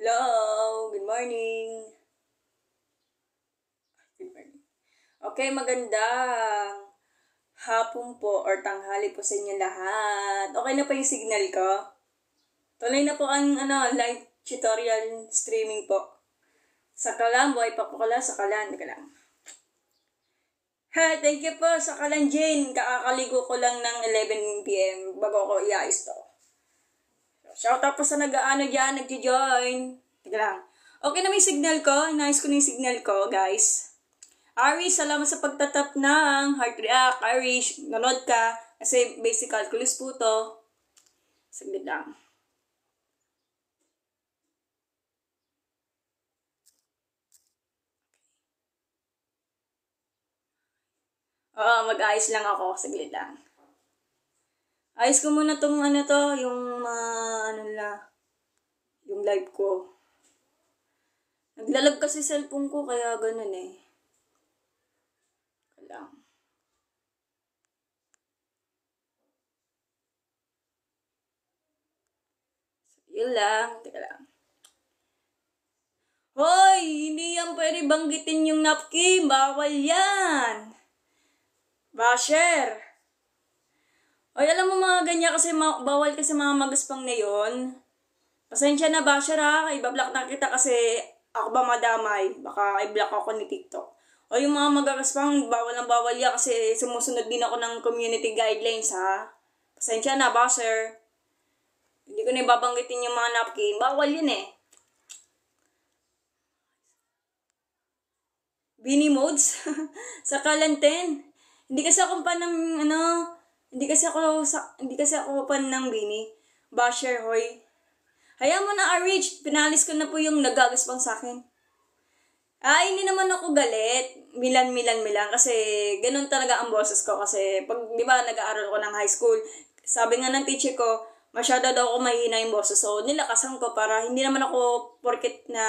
Hello, good morning. Good morning. Okay, magandang hapon po or tanghali po sa inyo lahat. Okay na po yung signal ko? Tuloy na po ang live tutorial streaming po. Sakalan, buhay pa po kala, sakalan, teka lang. Hi, thank you po, sakalan Jane. Kakakaligo ko lang ng 11 p.m. bago ko iayos to. Shout out po sa nag-ano dyan, nag-join. Teka lang. Okay na may signal ko. Nice ko na yung signal ko, guys. Ari, salamat sa pagtatap ng Heart React. Ari, nanood ka. Kasi basic calculus po to. Saglit lang. Oo, mag-ayos lang ako. Saglit lang. Ayos ko muna tong yung yung live ko. Naglalag kasi cellphone ko, kaya ganun eh. Lang. Yun lang. Teka lang. Hoy! Hindi yan pwede banggitin yung napkin. Bawal yan. Basher. Hoy, alam mo mga ganyan kasi bawal kasi mga magaspang na yun. Pasensya na, Basher ha. Ibablock na kita kasi ako ba madamay. Baka i-block ako ni TikTok. O yung mga magagaspang, bawal na bawal yan kasi sumusunod din ako ng community guidelines ha. Pasensya na, Basher. Hindi ko na ibabanggitin yung mga napkin. Bawal yun eh. Beanie modes? Sa Kalanten. Hindi kasi ako pan ng hindi kasi ako pan ng Beanie. Basher, hoy. Hayaan mo na, Arich. Pinalis ko na po yung nagagaspang sa akin. Hindi naman ako galit. Milan. Kasi ganun talaga ang boses ko. Kasi pag, di ba, nag-aaral ko ng high school, sabi nga ng teacher ko, masyado daw ako mahina yung boses. So, nilakasan ko para hindi naman ako porket na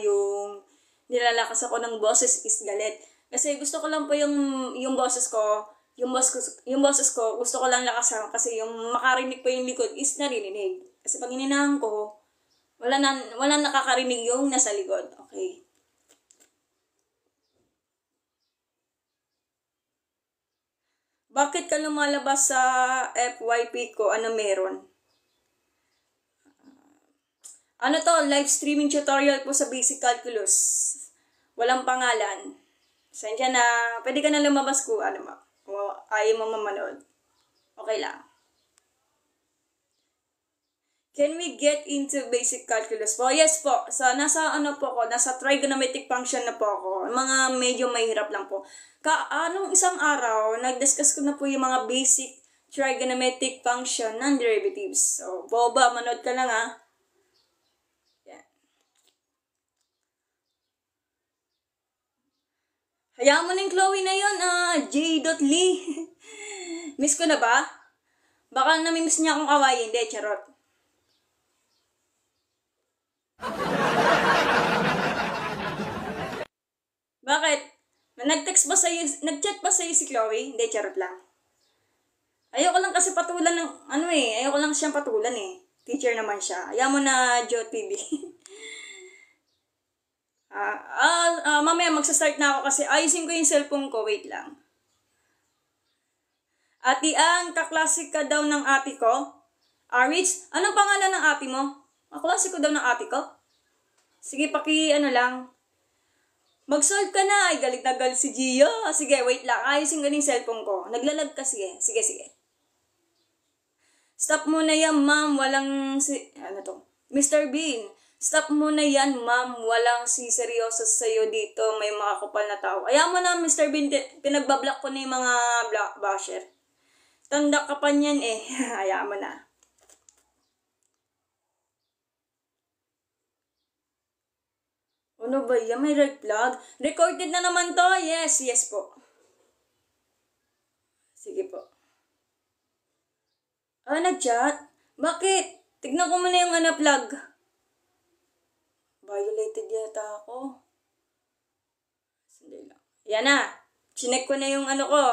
yung nilalakas ako ng boses is galit. Kasi gusto ko lang po yung boses ko, yung boses ko, gusto ko lang lakasan kasi yung makarinig po yung likod is naririnig. Kasi pag ininahan ko, wala nakakarinig yung nasa likod. Okay. Bakit ka lumalabas sa FYP ko? Ano meron? Ano to? Live streaming tutorial po sa basic calculus. Walang pangalan. Sensya na, pwede ka na lumabas ko, kung ayaw mo mamanood. Okay lang. Can we get into basic calculus po? Yes po. Nasa trigonometric function na po ako. Mga medyo mahirap lang po. Anong isang araw, nag-discuss ko na po yung mga basic trigonometric function ng derivatives. So, boba, manood ka lang ha. Yan. Hayaan mo na yung Chloe na yun, J.Lee. Miss ko na ba? Baka namimiss niya akong awayin. Hindi, charot. Bakit? Nag-chat ba sa'yo si Chloe? Hindi, charot lang. Ayoko lang kasi patulan ng, ayoko lang siyang patulan eh. Teacher naman siya. Ayaw mo na, Joe TV. Mamaya magsastart na ako kasi ayusin ko yung cellphone ko. Wait lang. Ati Ang, kaklase ka daw ng ate ko? Rich, anong pangalan ng ate mo? Kaklase ko daw ng ate ko? Sige, lang. Mag-solve ka na. Ay, galit na galit si Gio. Sige, wait lang. Ayusin ko yung cellphone ko. Naglalag kasi eh. Sige. Stop muna yan, ma'am. Mr. Bean. Stop muna yan, ma'am. Walang seryoso sa'yo dito. May mga kapal na tao. Ayaw mo na, Mr. Bean. Pinagbablock ko na yung mga basher. Tanda ka pa niyan eh. Ayaw mo na. Ano ba yan? May red flag? Recorded na naman to? Yes po. Sige po. Nag-chat? Bakit? Tignan ko muna yung flag. Violated yata ako. Sandali lang. Yan na. Chinek ko na yung ko.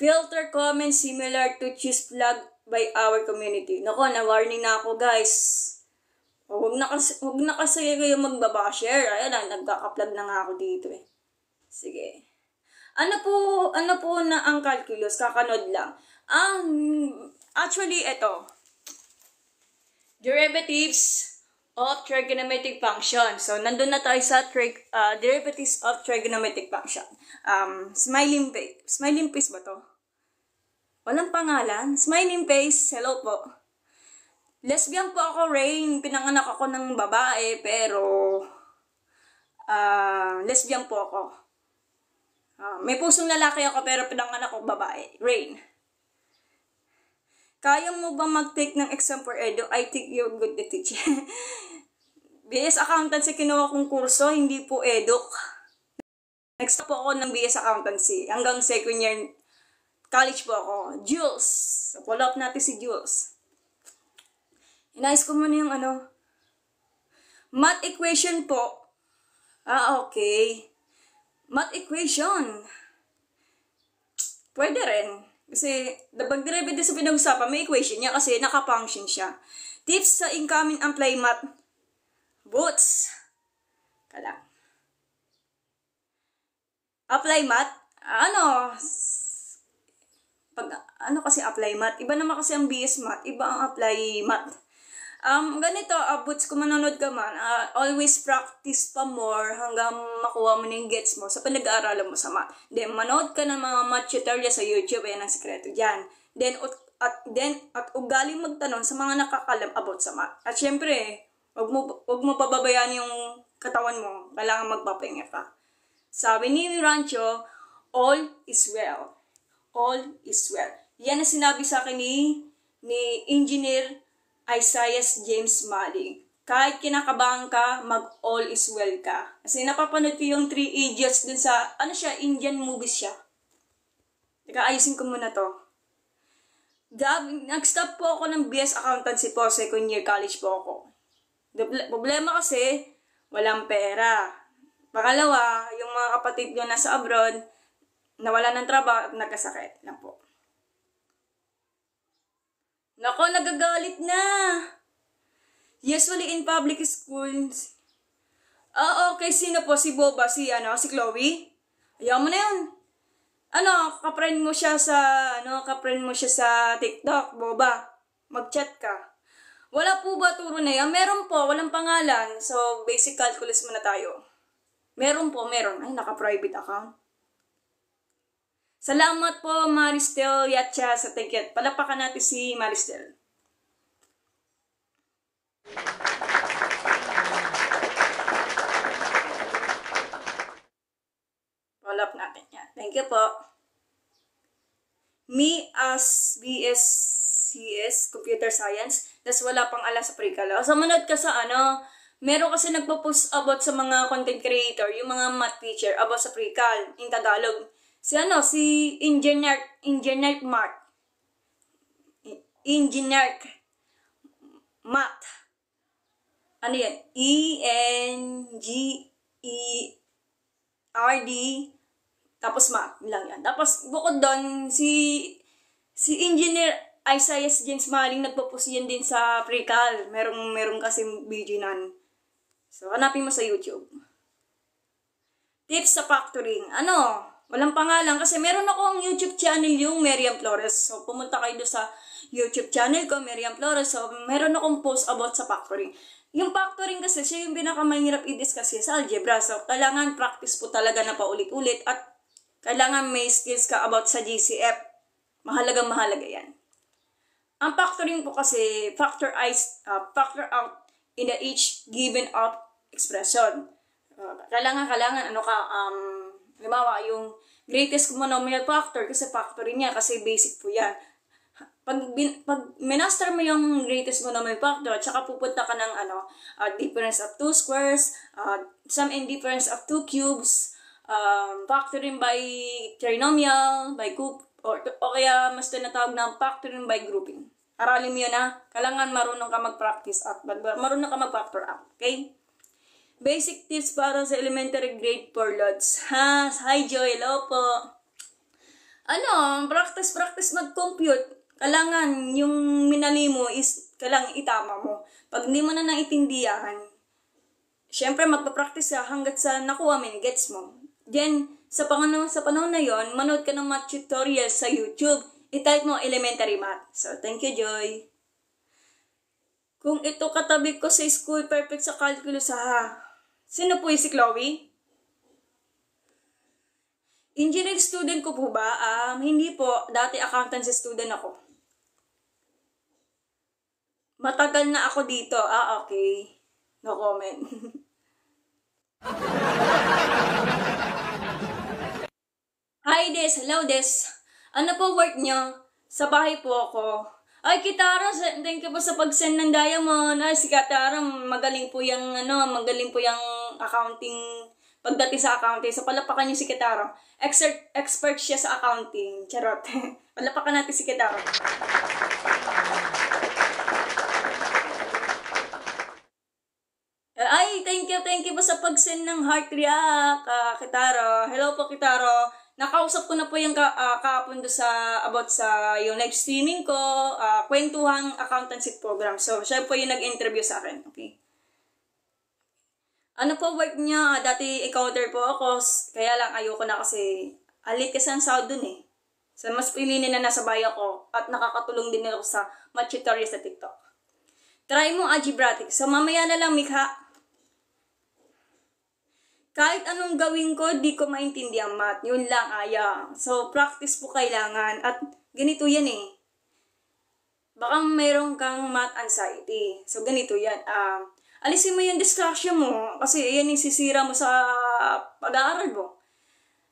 Filter comments similar to choose flag by our community. Nako, na-warning na ako guys. Huwag na kasi kayo magbabasher. Ayan na, nagkaka-plug na nga ako dito eh. Sige. Ano po na ang calculus? Kakanod lang. Actually, ito. Derivatives of trigonometric function. So, nandun na tayo sa derivatives of trigonometric function. Smiling face ba to? Walang pangalan. Smiling face. Hello po. Lesbian po ako, Rain. Pinanganak ako ng babae, pero lesbian po ako. May pusong lalaki ako, pero pinanganak ako babae. Rain. Kaya mo ba mag-take ng exam for edu? I think you're good to teach. BS Accountancy kinuha kong kurso, hindi po eduk. Next po ako ng BS Accountancy. Hanggang second year college po ako. Jules. Follow up natin si Jules. Inayos ko muna yung math equation po. Okay. Math equation. Pwede rin. Kasi, pag derivative sa pinag-usapan, may equation niya kasi naka-function siya. Tips sa incoming apply math. Boots. Kala. Apply math. Kasi apply math? Iba naman kasi ang BS math. Iba ang apply math. Ganito, boots, kung manonood ka man, always practice pa more hanggang makuha mo na yung gets mo sa pinag-aaralan mo sa math. Then, manood ka ng mga math tutorial sa YouTube, yan ang sekreto dyan. Then, at ugaling magtanong sa mga nakakalam about sa math. At syempre, wag mo pababayaan yung katawan mo, kailangan magpapahinga ka. Sabi ni Rancho, all is well. All is well. Yan ang sinabi sa akin ni Engineer Isaiah James Maling. Kahit kinakabahan ka, mag-all is well ka. Kasi napapanood ko yung 3 Idiots dun sa, Indian movies siya. Teka, ayusin ko muna to. Nag-stop po ako ng BS Accountancy po, second year college po ako. Problema kasi, walang pera. Pangalawa, yung mga kapatid ko nasa abroad, nawala ng trabaho at nagkasakit lang po. Nako, nagagalit na. Usually in public schools. Okay, sino po? Si Boba, si Chloe? Ayaw mo na yun. Ka-friend mo siya sa TikTok, Boba. Mag-chat ka. Wala po ba turo na yan? Meron po, walang pangalan. So, basic calculus muna tayo. Meron. Ay, naka-private account. Salamat po, Maristel Yatcha, sa ticket. Palapakan natin si Maristel. Follow up natin yan. Thank you po. Me as BSCS, Computer Science, tas wala pang ala sa pre-cal. So, manood ka sa meron kasi nagpo-post about sa mga content creator, yung mga math teacher, about sa pre-cal, in Tagalog. Si Engineer Math. Ano yan? ENGERD tapos math lang yan. Tapos bukod doon, si Engineer Isaiah James Maling nagpo-post yan din sa pre-cal. Merong kasi video nan. So, hanapin mo sa YouTube. Tips sa factoring. Walang pangalan kasi meron akong YouTube channel yung Miriam Flores. So, pumunta kayo doon sa YouTube channel ko, Miriam Flores. So, meron akong post about sa factoring. Yung factoring kasi, siya yung pinakamahirap i-discuss sa algebra. So, kailangan practice po talaga na paulit-ulit at kailangan may skills ka about sa GCF. Mahalaga yan. Ang factoring po kasi, factor out in the each given out expression. Kailangan, halimbawa, yung greatest monomial factor, kasi factoring niya, kasi basic po yan. Pag minaster mo yung greatest monomial factor, tsaka pupunta ka ng difference of 2 squares, sum and difference of 2 cubes, factoring by trinomial, by group, o kaya mas tinatawag na factoring by grouping. Aralin mo yun kailangan marunong ka mag-practice at marunong ka mag-factor out. Okay? Basic tips para sa elementary grade 4 lods. Hi Joy, hello po. Practice mag-compute. Kailangan yung minali mo is kailangan itama mo. Pag hindi mo na naiintindihan, syempre magpa-practice ka hanggat sa nakuha mo, gets mo. Then, sa panahon na yon, manood ka ng math tutorials sa YouTube. I-type mo elementary math. So, thank you, Joy. Kung ito katabi ko sa school, perfect sa calculus ha. Sino po yung si Chloe? Engineering student ko po ba? Hindi po. Dati accountancy student ako. Matagal na ako dito. Okay. No comment. Hi, Des. Hello, Des. Ano po work nyo? Sa bahay po ako. Ay, Kitara, thank you po sa pag-send ng diamond. Ay, si Kitara, magaling po yung accounting, pagdating sa accounting. So, palapakan niyo si Kitara. Expert siya sa accounting. Charot. Palapakan natin si Kitara. Ay, thank you po sa pag-send ng heart react, Kitara. Hello po, Kitara. Nakausap ko na po yung kahapon about sa yung live streaming ko, kwentuhang accountancy program. So, siya po yung nag-interview sa akin. Okay. Ano po work niya? Dati accounter po ako, kaya lang ayoko na kasi alit kasi ang sahod dun eh. So, mas pilinin na nasa bahay ako at nakakatulong din ako sa math tutorial sa TikTok. Try mo algebraic. So, mamaya na lang, Mikha. Kahit anong gawin ko, di ko maintindihan math. Yun lang, Aya. So, practice po kailangan. At ganito yan eh. Baka mayroon kang math anxiety. So, ganito yan. Alisin mo yung distraction mo. Kasi yan yung sisira mo sa pag-aaral mo.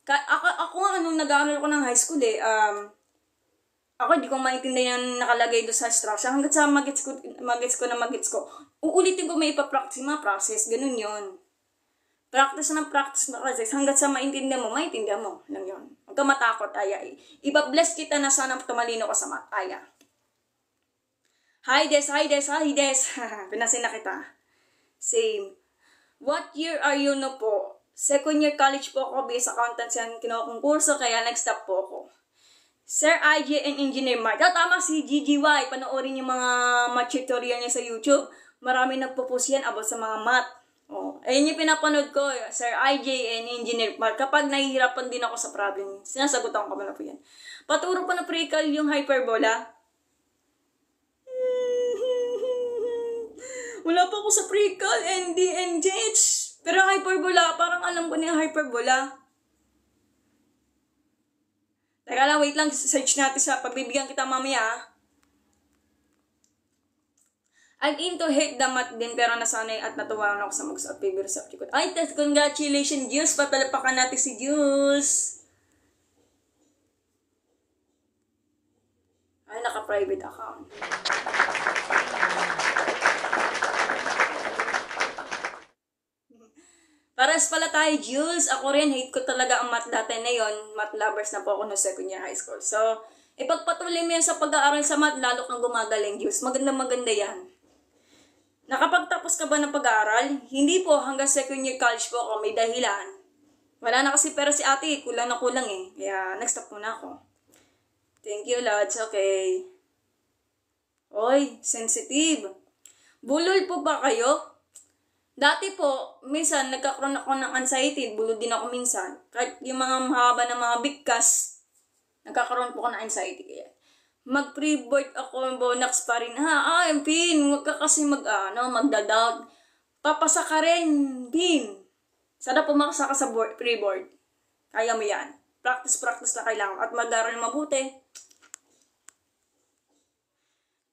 Ako nga, nung nag-aaral ko ng high school eh, ako di ko maintindihan yung nakalagay doon sa instruction. Hanggat sa magets ko. Uulitin ko may ipapractice mga process. Ganun yon. Practice na process. Hanggat sa maintindihan mo. Lang yun. Huwag ka matakot, Aya. Ipabless kita na sana tumalino ka sa math, Aya. Hi, Des. Pinasin na kita. Same. What year are you na po? Second year college po ako. BS Accountancy ang kinuha kong kurso. Kaya nag-stop po ako. Sir IJ and Engineer Mark. Tama si GGY. Panoorin yung mga math tutorial niya sa YouTube. Marami nagpo-post yan about sa mga math. Ayun yung pinapanood ko, Sir IJ and Engineer Mark. Kapag nahihirapan din ako sa problem, sinasagutan ko na po yan. Paturo pa na pre-cal yung hyperbola. Wala pa ako sa pre-cal, ND, NGH. Pero hyperbola, parang alam ko na yung hyperbola. Teka lang, wait lang, search natin sa pagbibigyan kita mamaya. I'm into hate the math din, pero nasanay at natuwa ako sa mag-sa favorite subject ko. Ay, congratulations, Jules! Patalapakan natin si Jules! Ay, naka-private account. Paras pala tayo, Jules. Ako rin, hate ko talaga ang math dati na yon. Math lovers na po ako no second year high school. So, ipagpatuloy mo yan sa pag-aaral sa math, lalo kang gumagaling, Jules. Maganda yan. Nakapagtapos ka ba ng pag-aaral? Hindi po, hanggang second year college po ako, may dahilan. Wala na kasi pero si ate, kulang eh. Kaya, nag-stop muna ako. Thank you, Lods. Okay. Oy, sensitive. Bulol po ba kayo? Dati po, minsan, nagkakaroon ako ng anxiety. Bulol din ako minsan. Kahit yung mga mahaba na mga bigkas, nagkakaroon po ako ng anxiety. Kaya, mag-pre-board ako, bonax pa rin. Pin, huwag ka kasi magda-doubt. Papasa ka rin, Pin. Sana pumakasa ka sa pre-board. Kaya mo yan. Practice na kailangan. At mag-aral mabuti.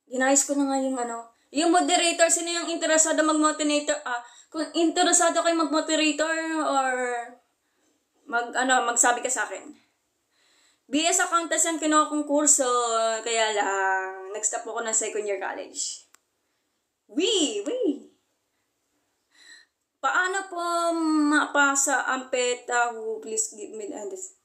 Dinayos ko na nga yung moderator. Sino yung interesado mag-moderator? Kung interesado kayo mag-moderator or magsabi ka sa akin. BS Accountancy ang kinuha kong kurso, kaya lang, nag-stop ako ng second year college. Wee! Paano po mapasa ang PETA? Please give me this.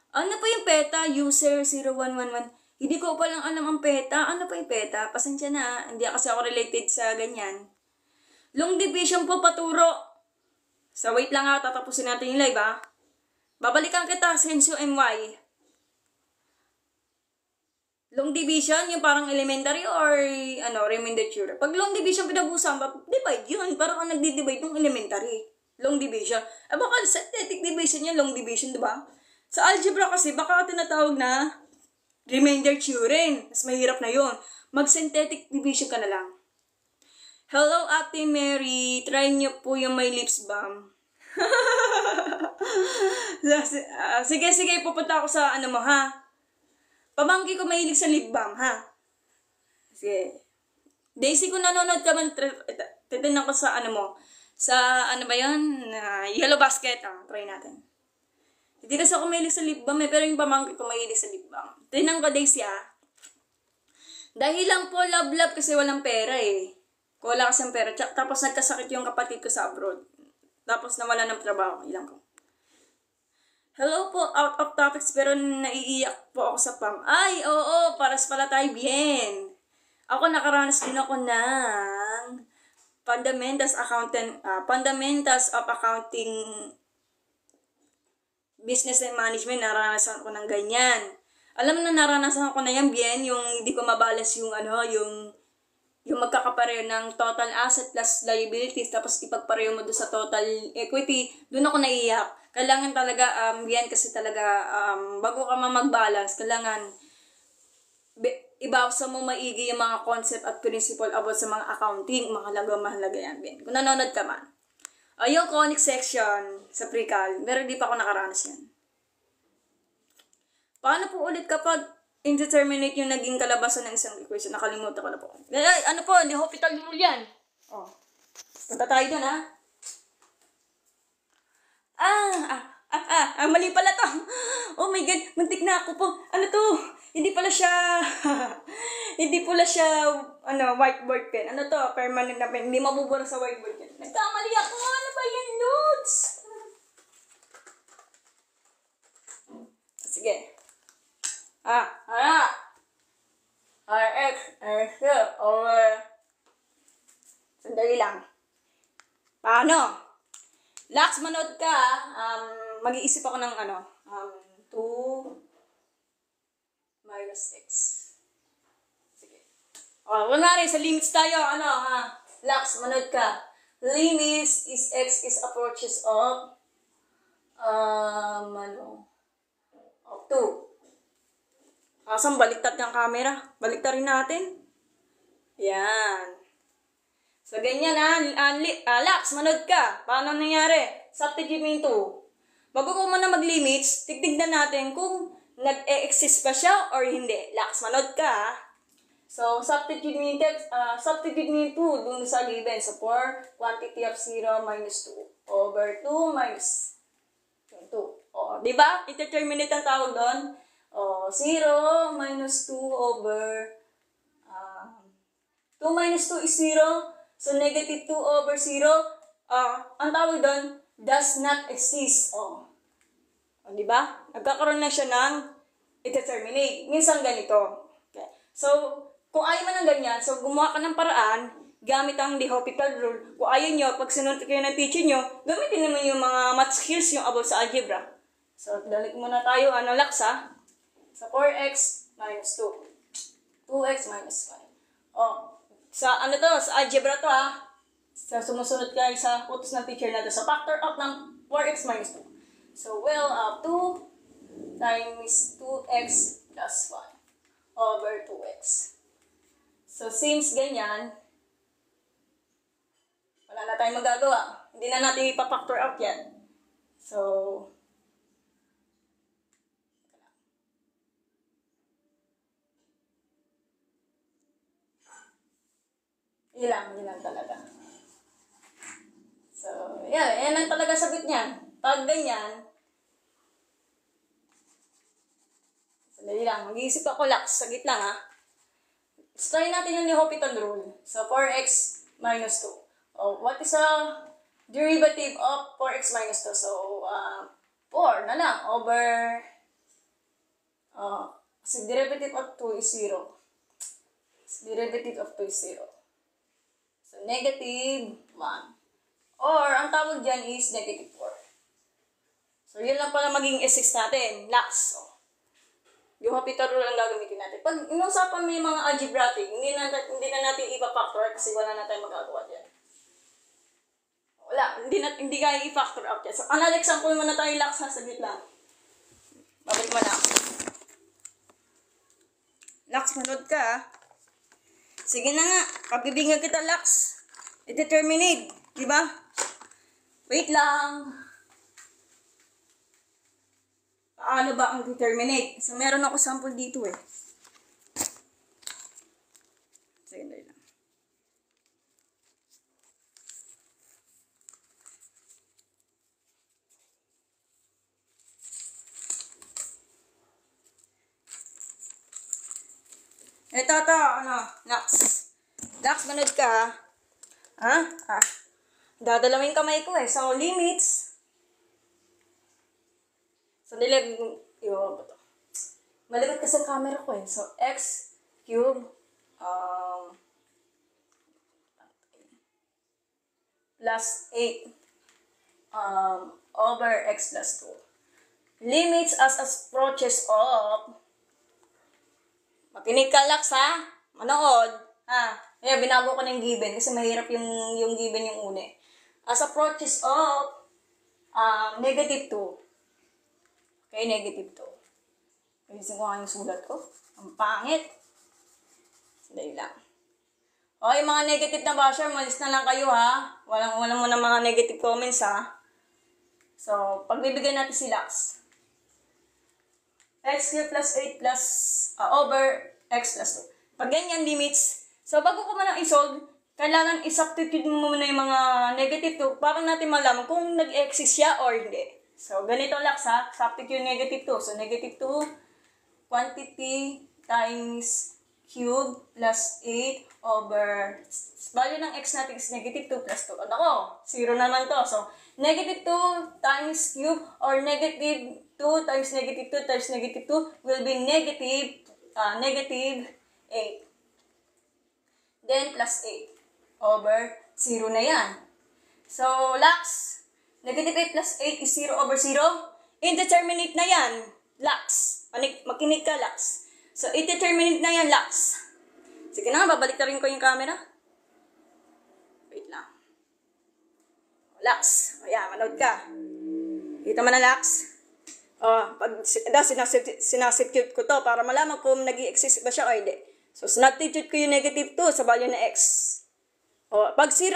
Ano po yung PETA? User 0111. Hindi ko pa lang alam ang PETA. Ano po yung PETA? Pasensya na, hindi kasi ako related sa ganyan. Long division po, paturo. So, wait lang tatapusin natin yung live Babalikan kita, Sensyo MY. Long division, yung parang elementary or remainder theorem. Pag long division pinag-uusapan, divide yun. Parang ang nagdi-divide yung elementary. Long division. Baka synthetic division yan, long division, di ba? Sa algebra kasi, baka tinatawag na remainder theorem. Mas mahirap na yun. Mag-synthetic division ka na lang. Hello, Ate Mary. Try niyo po yung my lips balm. Sige, pupunta ako sa mo, ha? Pamangkin ko mahilig sa lip balm, ha? Sige. Daisy, kung nanonood ka man, titinan ko sa sa ba yun? Yellow basket. Try natin. Hindi kasi ako mahilig sa lip balm, pero yung pamangkin ko mahilig sa lip balm. Tinan ko, Daisy, Dahil lang po, love kasi walang pera, eh. Wala kasi ang pera. Tapos nagkasakit yung kapatid ko sa abroad. Tapos nawala ng trabaho. Ilang ko. Hello po, out of topics pero naiiyak po ako sa pam. Ay, oo, paras pala tayo bien. Ako nakaranas din ako ng fundamentals of accounting, business and management. Naranasan ko ng ganyan. Alam mo na naranasan ko na yan, bien, yung hindi ko mabalance yung yung magkakapareho ng total asset plus liabilities, tapos ipagpareho mo doon sa total equity, doon ako naiiyak. Kailangan talaga, yan kasi talaga, bago ka mag-balance, kailangan ibasa mo maigi yung mga concept at principle about sa mga accounting. Mahalaga yan, Ben. Kung nanonood ka man. Yung conic section sa pre-cal, pero di pa ako nakaranas yan. Paano po ulit kapag indeterminate yung naging kalabasan ng isang equation? Nakalimutan ko na po. Hindi hospital rule yan. Punta tayo dun, ha? Mali pala to. Oh my God, muntik na ako po. Ano to? Hindi pala siya, whiteboard pen. Ano to? Permanent na pen. Hindi mabubura sa whiteboard pen. Nagkamali ako. Ano ba yan, notes? Sige. RX, over. Sandali lang. Paano? Lax, manood ka, mag-iisip ako ng 2 minus x. Sige. Kunwari, sa limits tayo, Lax, manood ka. Limits is x is approaches of, of 2. Kasang baliktad ng camera. Baliktad rin natin. Yan. So, ganyan Lax, manood ka. Paano nangyari? Substitute mo yung 2. Bago ko muna mag-limits, tignan natin kung nag-e-exist ba siya or hindi. Lax, manood ka. So, substitute mo yung 2 dun sa given. So, for quantity of 0 minus 2 over 2 minus 2. Diba? Indeterminate ang tawag doon. 0 minus 2 over 2 minus 2 is 0. So, negative 2 over 0, ang tawag doon, does not exist. Diba? Nagkakaroon na siya ng indeterminate. Minsan ganito. Okay. So, kung ayaw mo ng ganyan, so gumawa ka ng paraan, gamit ang L'Hopital rule. Kung ayaw nyo, pag sinunod kayo ng teacher nyo, gamitin naman yung mga math skills yung about sa algebra. So, dalik muna tayo, Lax, ha? So, 4x minus 2. 2x minus 5. Sa sa algebra to, ha? So, sumusunod kayo sa utos ng teacher natin. So, factor out ng 4x minus 2. So, 2 times 2x plus 1 over 2x. So, since ganyan, wala na tayong magagawa. Hindi na natin ipa-factor out yan. So, ilang talaga. So, yan lang talaga sagot niyan. Pag ganyan, sandali lang, mag-iisip ako, Lax, sagit lang, ha. Try natin yung L'Hopital rule. So, 4x minus 2. What is a derivative of 4x minus 2? So, 4 na lang over, kasi derivative of 2 is 0. Derivative of 2 is 0. So, negative 1. Or, ang tawag dyan is negative 4. So, yun lang pala maging S6 natin. Lax. Yung Hopital rule ang gagamitin natin. Pag inuusapan mo yung mga algebraic, hindi na natin ipa-factor kasi wala na tayong magagawa dyan. Wala, hindi kaya i-factor out yan. So, another example muna tayo, Lax, ha, saglit lang. Babalik mo na. Lax, manood ka, ha? Sige na nga, pagbibigyan kita, Lax. I-determinate, di ba? Wait lang. Paano ba ang determinate? So, meron ako sample dito eh. Sige, dahil lang. Ito, Lax. Lax, manood ka, ha? Dadalawin kamay ko eh. So, limits. So, maligot kasi ang camera ko eh. So, x cube plus 8 over x plus 2. Limits as approaches of. Makinig ka, Lax, ha? Manood. Ha? Kaya binago ko ng given kasi mahirap yung given yung una. As approaches of negative 2. Okay, negative 2. Ayusin ko nga yung sulat ko. Ang pangit. Sandali lang. O, yung mga negative na basher, malis na lang kayo, ha? Walang mo na mga negative comments, ha? So, pagbibigyan natin si Lax. X cube plus 8 plus over x plus 2. Pag ganyan, limits. So, bago ko muna i-solve, kailangan i-substitute mo muna yung mga negative 2 para natin malaman kung nag-exist siya or hindi. So, ganito, Lax, ha? Substitute yung negative 2. So, negative 2 quantity times cube plus 8 over, value ng x natin is negative 2 plus 2. Ano 0 naman to. So, negative 2 times cube or negative 2 times negative 2 times negative 2 will be negative 8. Then, plus 8 over 0 na yan. So, Lax, negative 8 plus 8 is 0 over 0. Indeterminate na yan, Lax. Makinig ka, Lax. So, indeterminate na yan, Lax. Sige na, babalik na rin ko yung camera. Wait lang. Lax. Ayan, manood ka. Kita mo na, Lax. Sinasubstitute ko to para malaman kung nag-i-exist ba siya o hindi. So, sinasubstitute ko yung negative 2 sa value na x. Pag 0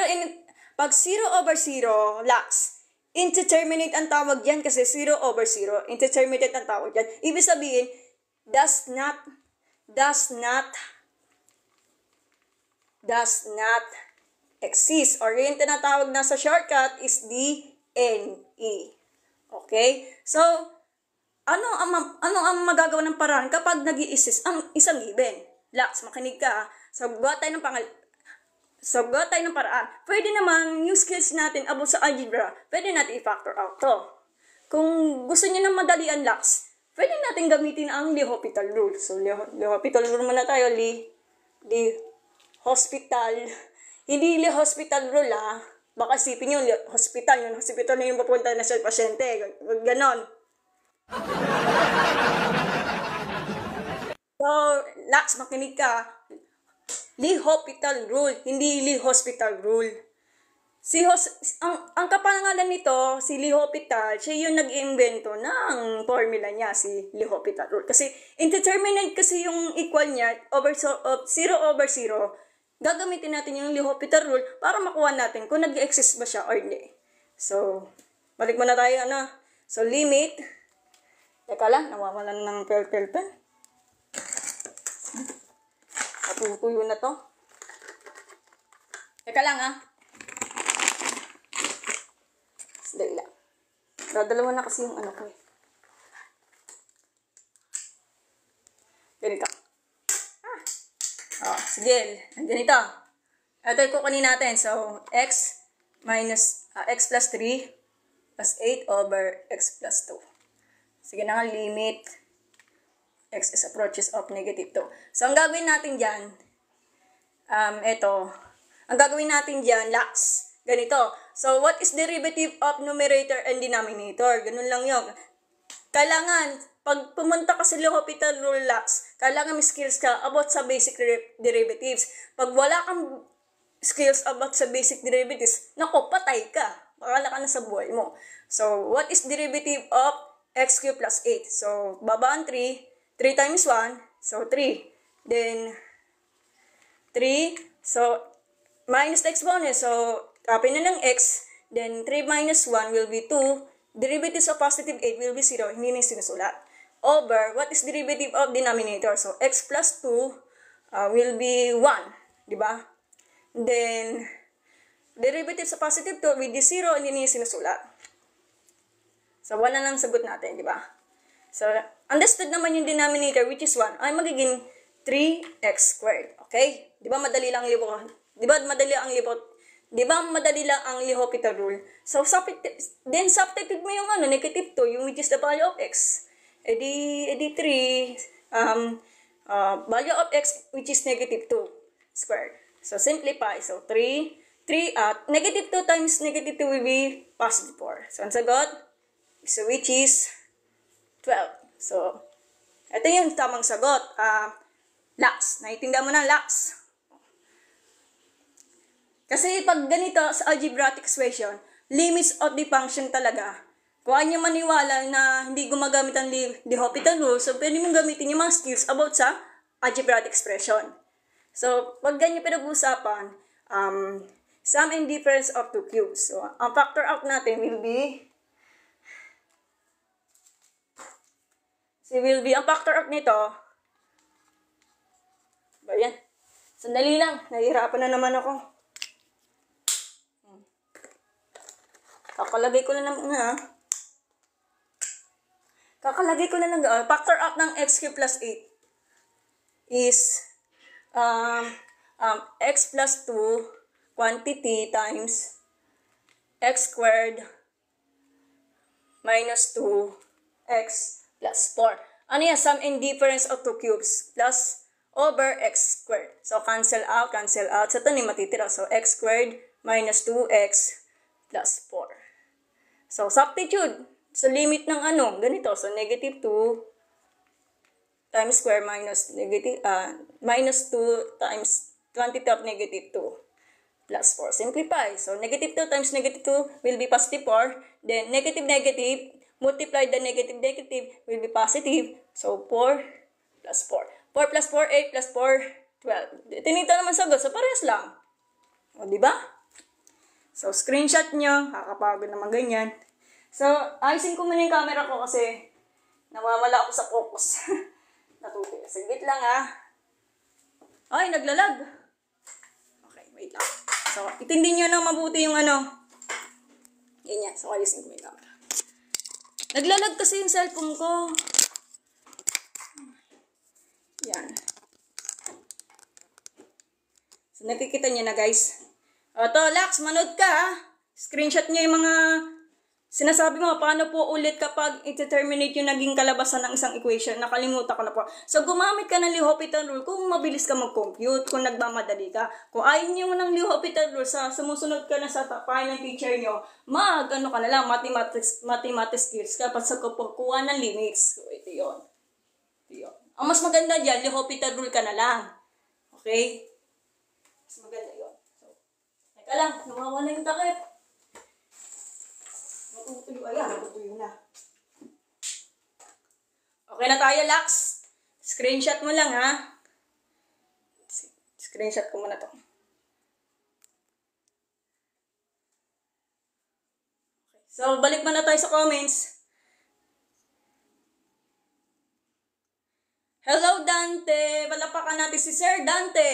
over 0, Lax, indeterminate ang tawag yan kasi 0 over 0. Indeterminate ang tawag yan. Ibig sabihin, does not exist. Or yung tinatawag na sa shortcut is DNE. Okay? So, ano ang magagawa ng paraan kapag nag-i-exist ang isang given? Lax, makinig ka. So, gawa tayo ng paraan. Pwede naman yung skills natin about sa algebra, pwede natin i-factor out to. Kung gusto niyo ng madalian, Lax, pwede natin gamitin ang L'Hopital rule. So, L'Hopital rule muna tayo. L'Hospital. Hindi L'Hospital rule, ha. Baka sipin yun, hospital na yung papunta na sa pasyente. Ganon. So, Lax, makinig ka. L'Hopital rule, hindi L'Hospital rule. Ang kapangalan nito, si L'Hopital, siya yung nag-iimbento ng formula niya, si L'Hopital rule. Kasi indeterminate kasi yung equal niya, 0 over 0. Gagamitin natin yung L'Hopital rule para makuha natin kung nag-exist ba siya or hindi. So, balik muna tayo, So, limit. Teka lang, nawawalan ng pen. Natutuyo na to. Teka lang, Dali lang. Dadalawa na kasi yung ko eh. Ganito. Sige. Ganito. Ito yung kukunin natin. So, x plus 3 plus 8 over x plus 2. Sige na nga, limit x is approaches of negative 2. So, ang gagawin natin dyan, ang gagawin natin dyan, Lax, ganito. So, what is derivative of numerator and denominator? Ganun lang yun. kailangan, pag pumunta ka sa L'Hopital rule, Lux, kailangan may skills ka about sa basic derivatives. Pag wala kang skills about sa basic derivatives, nako, patay ka. Bakala ka na sa buhay mo. So, what is derivative of x cubed plus 8? So, babaan 3. 3 times 1. So, 3. Then, 3. So, minus the exponent. So, copy na ng x. Then, 3 minus 1 will be 2. Derivatives of positive 8 will be 0. Hindi na yung sinusulat. Over, what is derivative of denominator? So, x plus 2 will be 1. Diba? Then, derivatives of positive 2 will be 0. Hindi na yung sinusulat. So, 1 na lang sagot natin. Diba? So, understood naman yung denominator, which is 1, ay magiging 3x squared. Okay? Diba madali lang libot? Diba madali lang ang L'Hopital rule? So, substitute mo yung negative 2, yung which is the value of x. Edi 3, value of x, which is negative 2 squared. So, simplify. So, 3 at negative 2 times negative 2 will be positive 4. So, ang sagot, so which is 12. So, ito yung tamang sagot. Lux. Naiintindihan mo na, Lux. Kasi pag ganito sa algebraic equation, limits of the function talaga. Kung ano yung maniwala na hindi gumagamit ang L'Hopital rule, so pwede mong gamitin yung mga skills about sa algebraic expression. So, pag ganyan pinag-uusapan, sum and difference of two cubes. So, ang factor out natin will be ang factor out nito, ba yan? Sandali lang, nahihirapan na naman ako. Kakalagay ko na lang, factor out ng x cubed plus 8 is, x plus 2 quantity times x squared minus 2x plus 4. Ano yan? Sum and difference of two cubes plus over x squared. So, cancel out. So, ito na matitira. So, x squared minus 2x plus 4. So, substitute. So, limit ng ganito. So, negative 2 times square minus 2 times quantity of negative 2 plus 4. Simplify. So, negative 2 times negative 2 will be positive 4. Then, negative, multiply the negative will be positive. So, 4 plus 4. 4 plus 4, 8 plus 4, 12. Tinita naman sagot. So, parehas lang. O, diba? So, screenshot nyo. Kakapagod naman ganyan. So, ayusin ko muna yung camera ko kasi nawawala ako sa focus. Natutuyo. Saglit lang, Ay, naglalag. Okay, wait lang. So, itindi nyo na mabuti yung Ganyan. So, ayusin ko yung camera. Naglalag kasi yung cellphone ko. Yan. So, nakikita nyo na, guys. O, to, Lux, manood ka, Screenshot nyo yung mga sinasabi mo, paano po ulit kapag i-determinate yung naging kalabasan ng isang equation. Nakalimutan ko na po. So, gumamit ka ng L'Hopital rule kung mabilis ka mag-compute, kung nagmamadali ka. Kung ayaw nyo ng L'Hopital rule, sumusunod ka na sa tapayan ng teacher nyo, ka na lang, mathematics skills ka, sa pagkuha ng limits. So, ito yun. Ang mas maganda dyan, L'Hopital rule ka na lang. Okay? Mas maganda yun. So, teka lang, nawawala yung takip. Natutuyo na. Okay na tayo, Lux. Screenshot mo lang, ha? Screenshot ko muna to. Okay. So, balik muna tayo sa comments. Hello, Dante! Palapakan natin si Sir Dante!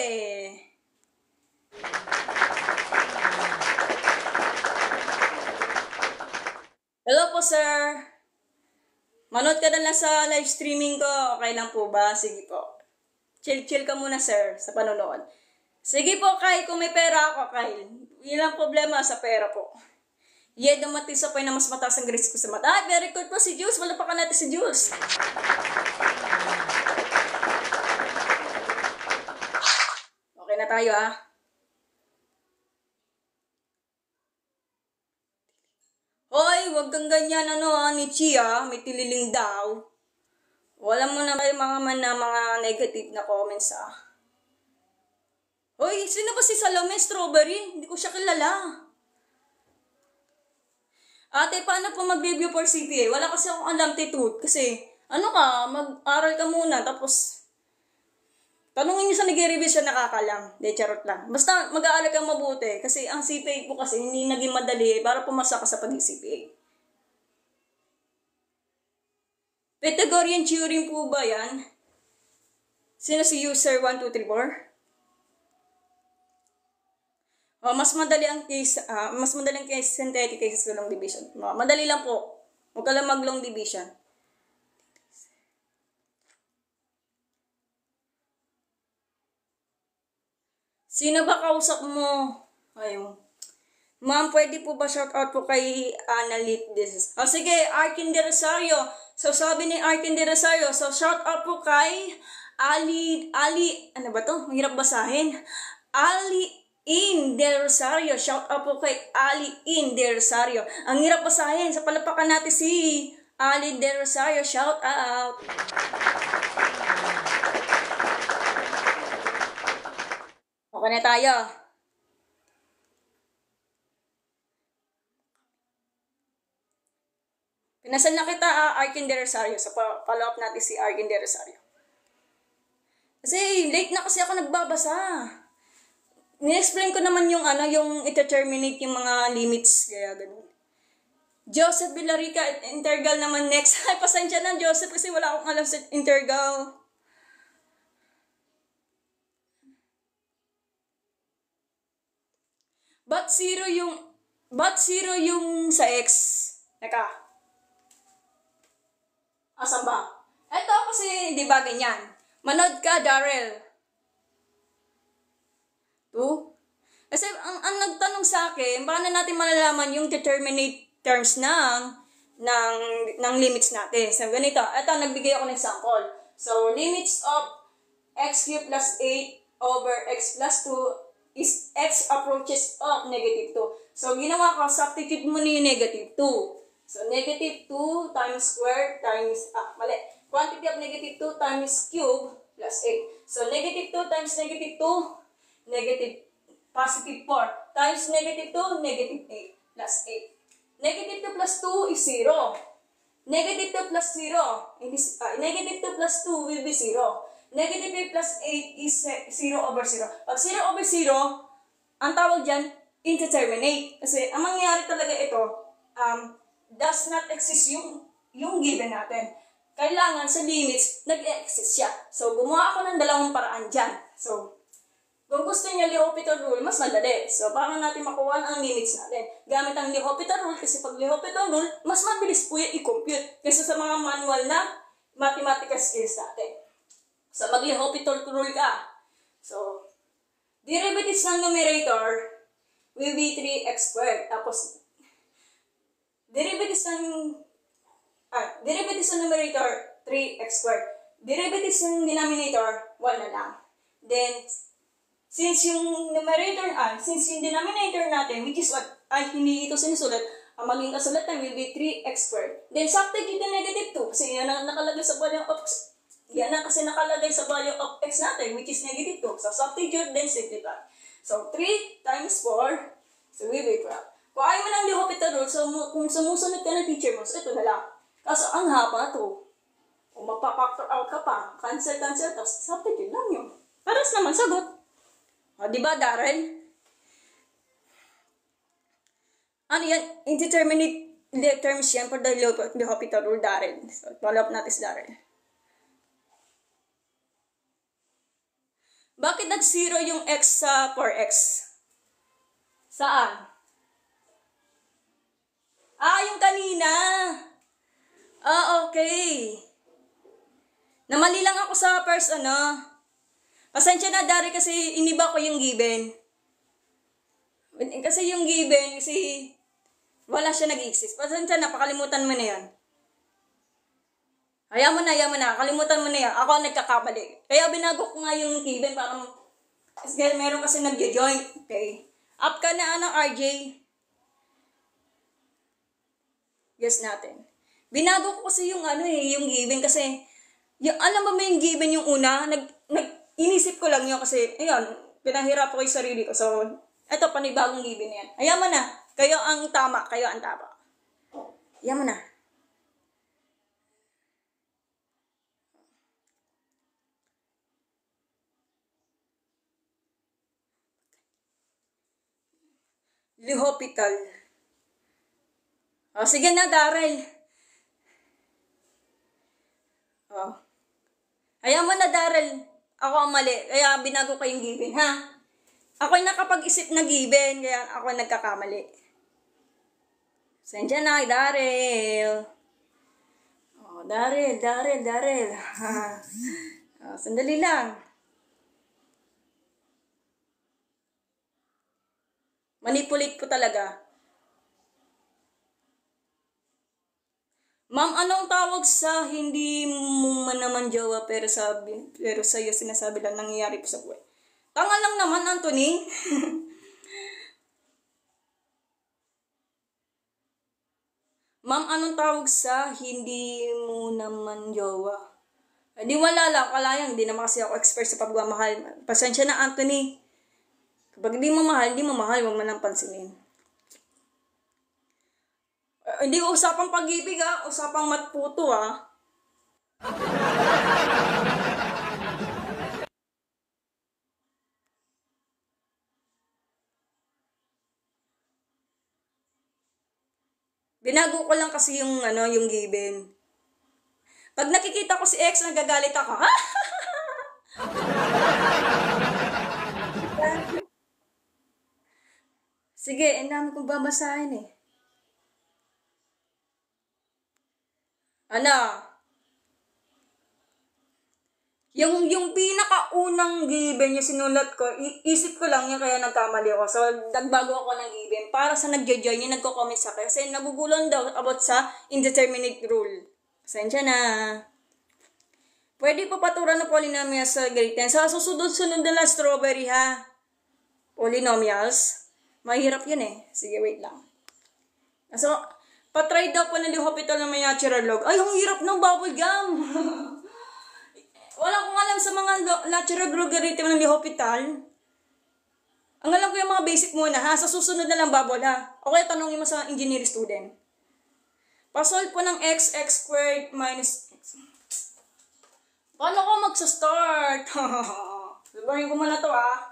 Hello po, sir. Manood ka na lang sa live streaming ko. Okay lang po ba? Sige po. Chill ka muna, sir, sa panonood. Sige po, Kyle. Kung may pera ako, Kyle. Ilang problema sa pera po. Dumating sa point na mas mataas ang grades ko sa mata. Ay, very good po si Jules. Wala pa ka natin si Jules. Okay na tayo, ha? Hoy, wag kang ganyan, ni Chia, may tililing daw. Wala mo na kayo mga negative na comments, Hoy, sino ba si Salome Strawberry? Hindi ko siya kilala. Ate, paano po mag-review for CPA? Wala kasi akong alam, titut. Kasi, mag-aral ka muna, tapos tanungin niyo sa nag-review siya nakakalang. De, charot lang. Basta mag-aaral kang mabuti. Kasi ang CPA po kasi hindi naging madali para pumasa ka sa pag-CPA. Pythagorean theorem po ba yan? Sino si user 1234? Mas madali ang case synthetic kaysa sa long division. Madali lang po. Huwag ka lang mag-long division. Sino ba kausap mo? Ayun. Ma'am, pwede po ba shoutout po kay Analit this? Sige, Arkin de Rosario. So, sabi ni Arkin de Rosario, so shoutout po kay Ali, ano ba to? Mahirap basahin. Ali In Del Rosario. Shoutout po kay Ali In Del Rosario. Ang hirap basahin. Sa palapakan natin si Ali Del Rosario. Shoutout. Okay na tayo. Pinasan na kita, Arkin de Rosario. Sa follow-up natin si Arkin de Rosario. Kasi late na kasi ako nagbabasa. Ni-explain ko naman yung yung ita-terminate yung mga limits. Kaya ganun. Joseph Villarica, intergal naman next. Ay, pasensya na, Joseph, kasi wala akong alam sa intergal. Ba't zero yung sa X? Teka. Asan ba? Eto kasi, di ba ganyan? Manood ka, Darrell. 2? Kasi ang nagtanong sa akin, paano natin malalaman yung determinate terms ng limits natin? So, ganito. Ito, nagbigay ako ng example. So, limits of x cubed plus 8 over x plus 2 is x approaches of negative 2. So, ginawa ko, substitute mo na yung negative 2. So, negative 2 times square times, quantity of negative 2 times cube plus 8. So, negative 2 times negative 2, negative positive 4 times negative 2, negative 8 plus 8. Negative 2 plus 2 is 0. Negative 2 plus 0, negative 2 plus 2 will be 0. Negative 8 plus 8 is 0 over 0. Pag 0 over 0, ang tawag dyan, indeterminate. Kasi ang mangyayari talaga ito, does not exist yung given natin. Kailangan sa limits, nag-exist siya. So, gumawa ako ng dalawang paraan dyan. So, kung gusto niya L'Hopital rule, mas madali. So, paano natin makuha ang limits natin? Gamit ang L'Hopital rule, kasi pag L'Hopital rule, mas mabilis po yung i-compute kaysa sa mga manual na mathematical skills natin. So, mag-L'Hopital rule ka. So, derivatives ng numerator will be 3x squared. Tapos, derivatives ng numerator, 3x squared. Derivatives ng denominator, 1 na lang. Then, since yung denominator natin, which is what, hindi ito sinusulat, ang maging kasulatan will be 3x squared. Then, substitute the negative 2, kasi yan ang nakalagay sa value of x. Yan ang kasi nakalagay sa value of x natin, which is negative 2. So, substitute, then simplify. So, 3 times 4, so we will 12. Kung ayaw mo ng L'Hopital rule, so kung sumusunod ka ng teacher mo, so ito na lang. Kaso, ang haba to. Kung magpa-factor out ka pa, cancel, tapos substitute lang yun. Paras naman, sagot. O, diba, Darren? Ano yan? Indeterminate terms yan for the L'Hopital rule, Darren. So, follow up natin si Darren. Bakit nag-0 yung x sa 4x? Saan? Yung kanina. Okay. Namali lang ako sa first Pasensya na, Dari, kasi iniba ko yung given. Kasi yung given, kasi wala siya nag-exist. Pasensya na, pakalimutan mo na yan. Hayaan mo na. Kalimutan mo na yan. Ako nagkakamali. Kaya binago ko nga yung given para meron kasi nag-join. Okay. Up ka na, RJ. Guess natin. Binago ko kasi yung yung given kasi, alam mo yung given yung una, inisip ko lang yun kasi, ayun, pinahirap ko yung sarili ko. So, eto, panibagong given yan. Ayan mo na, kayo ang tama, kayo ang tama. Ayan mo na. Lihopital. O, sige na, Darrell. O. Ayan mo na, Darrell. Ako ang mali. Kaya binago ko yung given, ha? Ako'y nakapag-isip na given, kaya ako nagkakamali. Sensya na, Darrell. O, Darrell. O, sandali lang. Manipulate ko talaga. Ma'am, anong tawag sa hindi mo man naman jowa pero sa'yo sinasabi lang nangyayari po sa buhay? Tanga lang naman, Anthony. Ma'am, anong tawag sa hindi mo naman jowa? Di wala lang, kalayang, di naman kasi ako expert sa pagmamahal. Pasensya na, Anthony. Kapag di mo mahal, huwag mo nang pansinin. Hindi usapang pag-ibig, usapang matputo, Binago ko lang kasi yung given. Pag nakikita ko si ex, nagagalit ako. Sige, ang dami kong babasahin eh. Yung pinakaunang given yung sinulat ko, isip ko lang yun kaya nagkamali ako. So, nagbago ako ng given. Para sa nagjo-join yung nagko-comment sa akin. Kasi nagugulon daw about sa indeterminate rule. Pasensya na. Pwede pa paturan ng polynomials sa grade 10. Sa susunod-sunod na lang strawberry, ha? Polynomials. Mahirap yun eh. Sige, wait lang. So, patry daw po ng Lihopital na may natural log. Ay, ang hirap ng bubble gum! Wala akong alam sa mga natural logarithm ng Lihopital. Ang alam ko yung mga basic muna, ha? Sa susunod na lang bubble, ha? Okay, tanongin mo sa engineering student. Pasolve po ng x squared minus x. Paano ko magsa-start? Sabahin ko muna to, ha?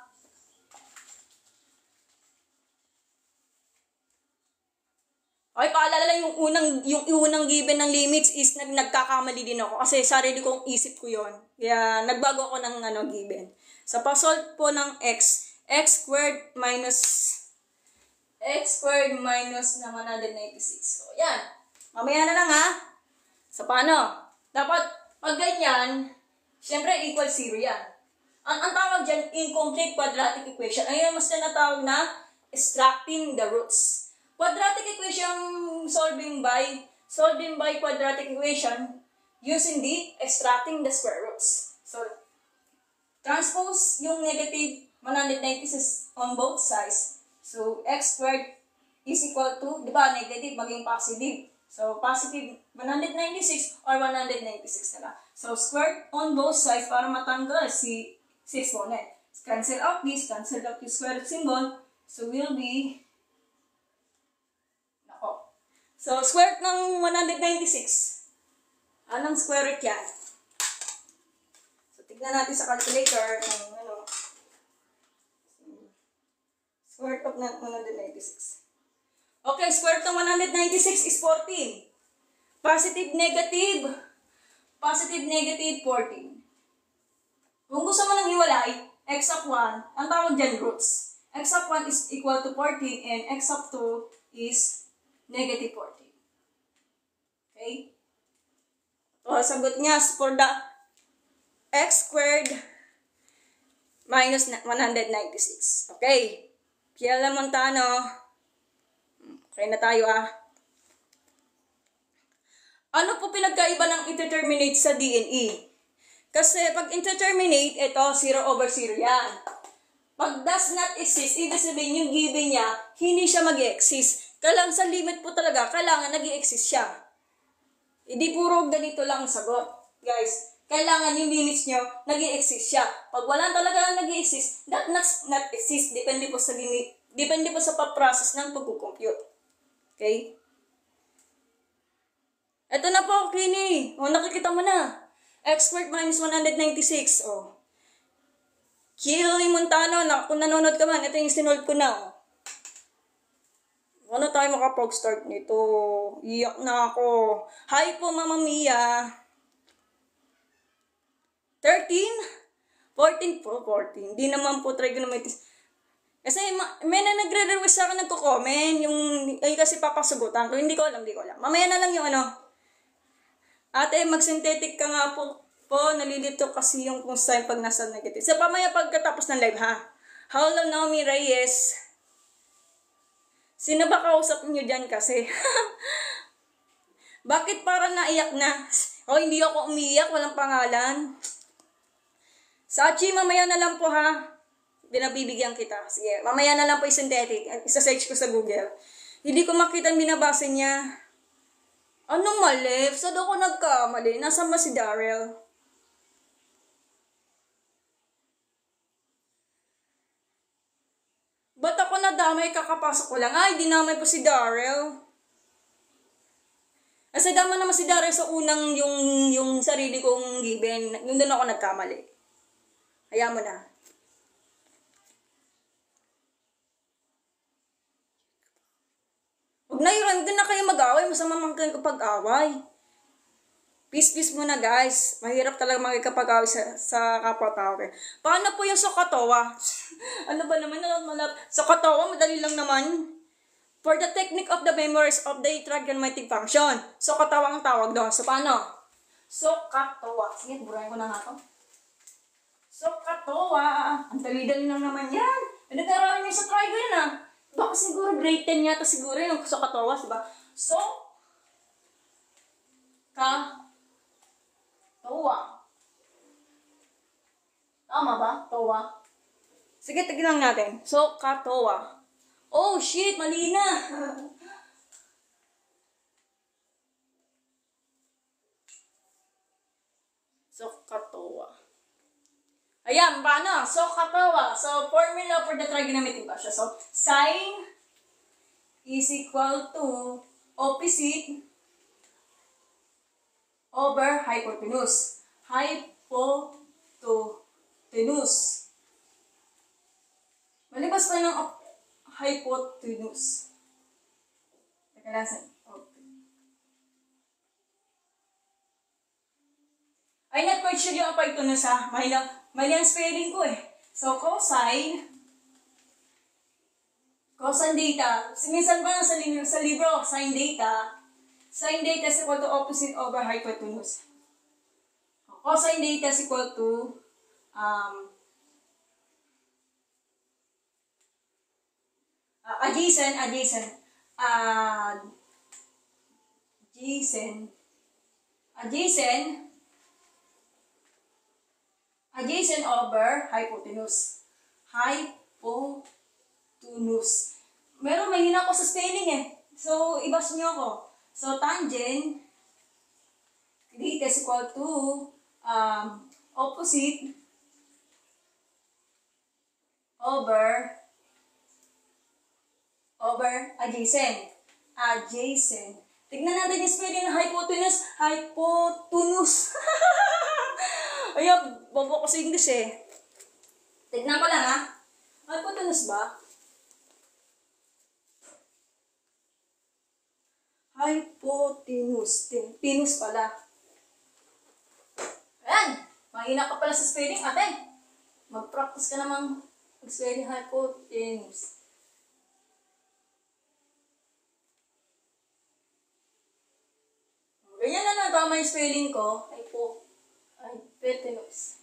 Okay, paalala lang yung unang given ng limits is nagkakamali din ako kasi sarili kong isip ko yon. Kaya nagbago ako ng given. Sa pasolve po ng x squared minus na 196. So, yan. Mamaya na lang, ha? So, paano? Dapat, pag ganyan, syempre equal 0 yan. Ang tawag dyan, incomplete quadratic equation. Ayun, mas tinatawag na extracting the roots. Quadratic equation solving by quadratic equation using the extracting the square roots. So, transpose yung negative 196 on both sides. So, x squared is equal to, di ba, negative maging positive. So, positive 196 or 196 na lang. So, squared on both sides para matanggal si exponent. Cancel out this, cancel out yung square root symbol. So, will be so, square root ng 196. Anong square root yan? So, tignan natin sa calculator kung square root of 196. Okay, square root ng 196 is 14. Positive, negative 14. Kung gusto mo nang iwalay, x of 1, ang tawag dyan roots. X of 1 is equal to 14 and x of 2 is negative 14. Okay? O, sagot niya for the x squared minus 196. Okay. Piala Montano. Okay na tayo, Ano po pinagkaiba ng indeterminate sa DNE? Kasi pag indeterminate, ito, 0 over 0 yan. Pag does not exist, ibig sabihin yung given niya, hindi siya mag-exist. Kailangan sa limit po talaga, kailangan nag-i-exist siya. Hindi puro ganito lang ang sagot. Guys, kailangan yung limits nyo, nag-i-exist siya. Pag wala talaga nag-i-exist, that not exist. Depende po sa limit. Depende po sa process ng pag-compute. Okay? Ito na po, Kini. O, nakikita mo na. X squared minus 196. O. Kili Montano, kung nanonood ka man, ito yung sinolve ko na. O. Ano tayo makapag-start nito? Iyak na ako. Hi po, Mama Mia. 13? 14 po, 14. Hindi naman po trigonometry. Kasi may na nagre-request sa akin nagko-comment. Yung, ay kasi papasagutan ko. Hindi ko alam. Mamaya na lang yung ano. Ate, mag-synthetic ka nga po. Nalilito kasi yung kung saan pag nasa negative. Sa pamaya pagkatapos ng live, ha? Hello, Naomi Reyes. Sino ba kausap niyo dyan kasi? Bakit parang naiyak na? O, hindi ako umiyak, walang pangalan. Sachi, mamaya na lang po ha. Binabibigyan kita. Sige, mamaya na lang po yung synthetic. Isa-search ko sa Google. Hindi ko makita ang binabasa niya. Anong mali? Saan ako nagkamali? Nasaan ba si Daryl? Ba't ako nadamay kakapasok ko lang? Ay, dinamay po si Daryl. Kasi dama naman si Daryl sa unang yung sarili kong given. Yung doon ako nagkamali. Hayaan mo na. Huwag na yun. Doon na kayo mag-away. Masama man kayo kapag-away. Peace muna guys. Mahirap talaga makikapag-away sa kapwa-tao. Okay? Paano po yung Sokatowa? Ano ba naman? Sokatowa, madali lang naman. For the technique of the memories of the trigonometric function. Sokatowa ang tawag doon. So, paano? Sokatowa. Sige, burahin ko na nga ito. Sokatowa. Ang dali-dali lang naman yan. Nag-aaralan niyo sa trigo yan ah. Baka siguro grade 10 yata siguro yung Sokatowa. Diba? Towa. Tama ba? Towa. Sige, tignan natin. Sokatowa. Oh, shit! Mali na! Sokatowa. Ayan, paano? Sokatowa. So, formula for the trigonometric function. So, sine is equal to opposite over hypotenuse. Hypotenuse. Malibas pa ng hypotenuse. Teka lang saan. Okay. Ay, not quite sure yung hypotenuse ha. Mali ang spelling ko eh. So, cosine data. Minsan pa sa libro, sine data. Sine data is equal to opposite over hypotenuse. Cosine data is equal to adjacent over hypotenuse. Hypotenuse. Meron mahina ko sa spelling eh. So, ibas niyo ako. So, tangent data is equal to opposite over adjacent. Tignan natin yung spelling ng hypotenuse. Hypotenuse. Ayan, bobo ko sa English eh. Tignan ko lang ha. Hypotenuse ba? Hypotenuse. Pinus pala. Ayan. Mahina ka pala sa spelling, ate. Mag-practice ka namang mag-spelling hypotenuse. Ganyan na lang tama yung spelling ko. Hypotenuse.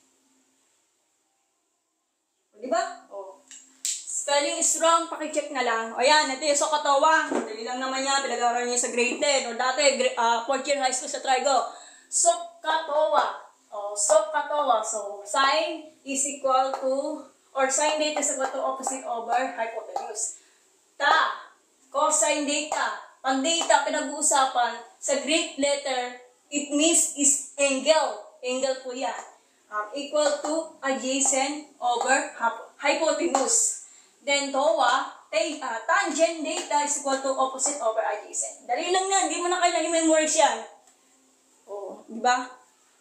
Diba? O. Spelling is wrong, pakicheck na lang. O yan, ito yung Sokatowa. Dali lang naman yan, pinag-aaral niya sa grade 10. O dati, 4th year high school sa Trigo. Sokatowa. O, Sokatowa. So, sine is equal to, or sine data is equal to opposite over hypotenuse. Cosine data. Pag data pinag-uusapan, sa Greek letter, it means is angle. Angle po yan. Equal to adjacent over hypotenuse. Then TOA, tangent data is equal to opposite over adjacent. Dali lang yan. Hindi mo na kailangan i-memorize yan. Oo, di ba?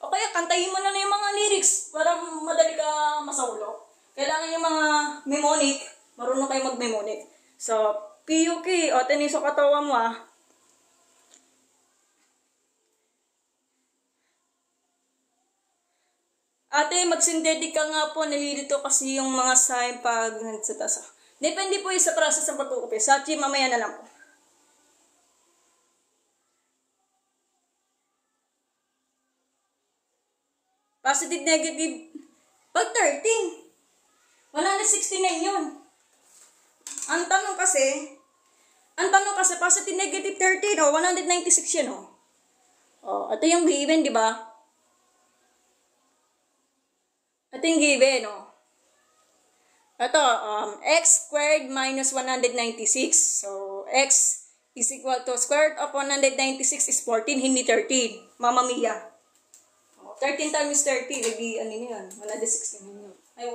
O kaya kantahin mo na yung mga lyrics para madali ka masaulo. Kailangan yung mga mnemonic, marunong kayo mag-mnemonic. So, PUK, o tinis sa katawan mo Ate, mag-synthetic ka nga po, nalilito kasi yung mga sign pag nagsatasa. Depende po yung sa process ng pagkukupi. Sa chip, mamaya na lang po. Positive, negative. Pag 13, 169 yun. Ang tanong kasi, positive, negative 13, 196 yun, ito yung given, di ba? Ito yung given, Ito, x squared minus 196. So, x is equal to square root of 196 is 14, hindi 13. Mamma mia. 13 times 30, lagi, ano yun? 116 yun. Ay,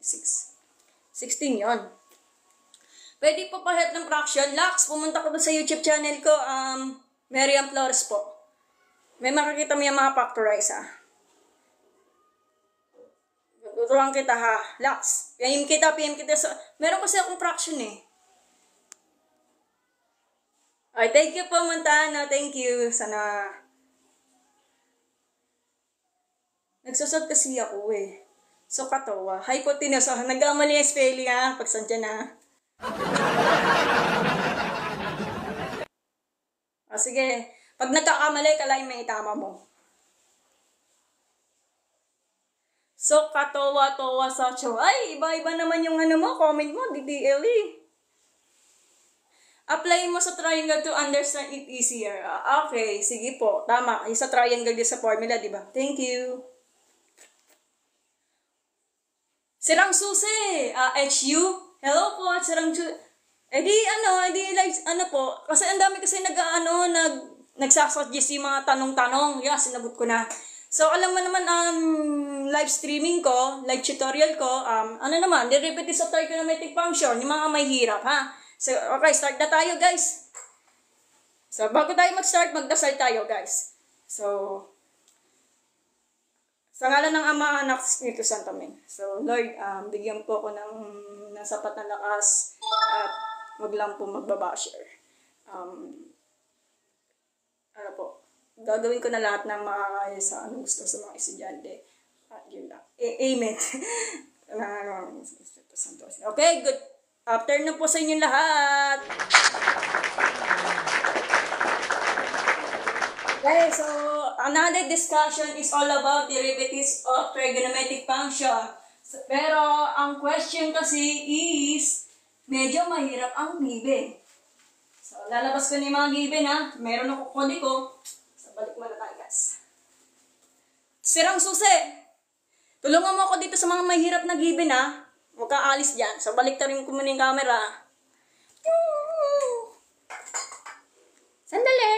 16 yun. Pwede po pahet ng fraction. Lux, pumunta ko sa YouTube channel ko, Miriam Flores po. May makikita mo yung mga factorize, Tuturuan kita, Lux. PM kita. Meron kasi akong fraction, Ay, thank you po, Montana. Thank you. Sana. Nagsusot kasi ako, So, katawa. Hypotenuse. Nagkamali yung spelling, Pagsandyan, sige. Pag nagkakamali, kalahin may itama mo. So, katawa-tawa sa show. Ay, iba-iba naman yung comment mo, DDLE. Apply mo sa triangle to understand it easier. Okay, sige po. Tama. Yung sa triangle din sa formula, di ba? Thank you. Sirang Susi. HU. Hello po, Sirang Susi. Po. Kasi ang dami kasi nagsasuggest yung mga tanong-tanong. Yeah, sinagot ko na. So, alam mo naman ang live streaming ko, live tutorial ko, derivatives of trigonometric function, yung mga may hirap, So, okay, start na tayo, guys. So, bago tayo mag-start, magdasal tayo, guys. So, sa ngalan ng Ama, Anak, Espiritu Santo, Amen. So, Lord, bigyan po ako ng sapat na lakas at wag lang po magbabasher. Gagawin ko na lahat ng makakaya sa anong gusto sa mga estudyante. Yun lang. Amen. Okay, good. Afternoon po sa inyo lahat. Okay, so another discussion is all about derivatives of trigonometric function. Pero ang question kasi is medyo mahirap ang given. So lalabas ko na yung mga given Meron ako kode ko. So balik muna tayo guys. Sirang Susi, tulungan mo ako dito sa mga mahirap na given Huwag ka alis dyan. So balik ta rin ko muna yung camera. Sandali.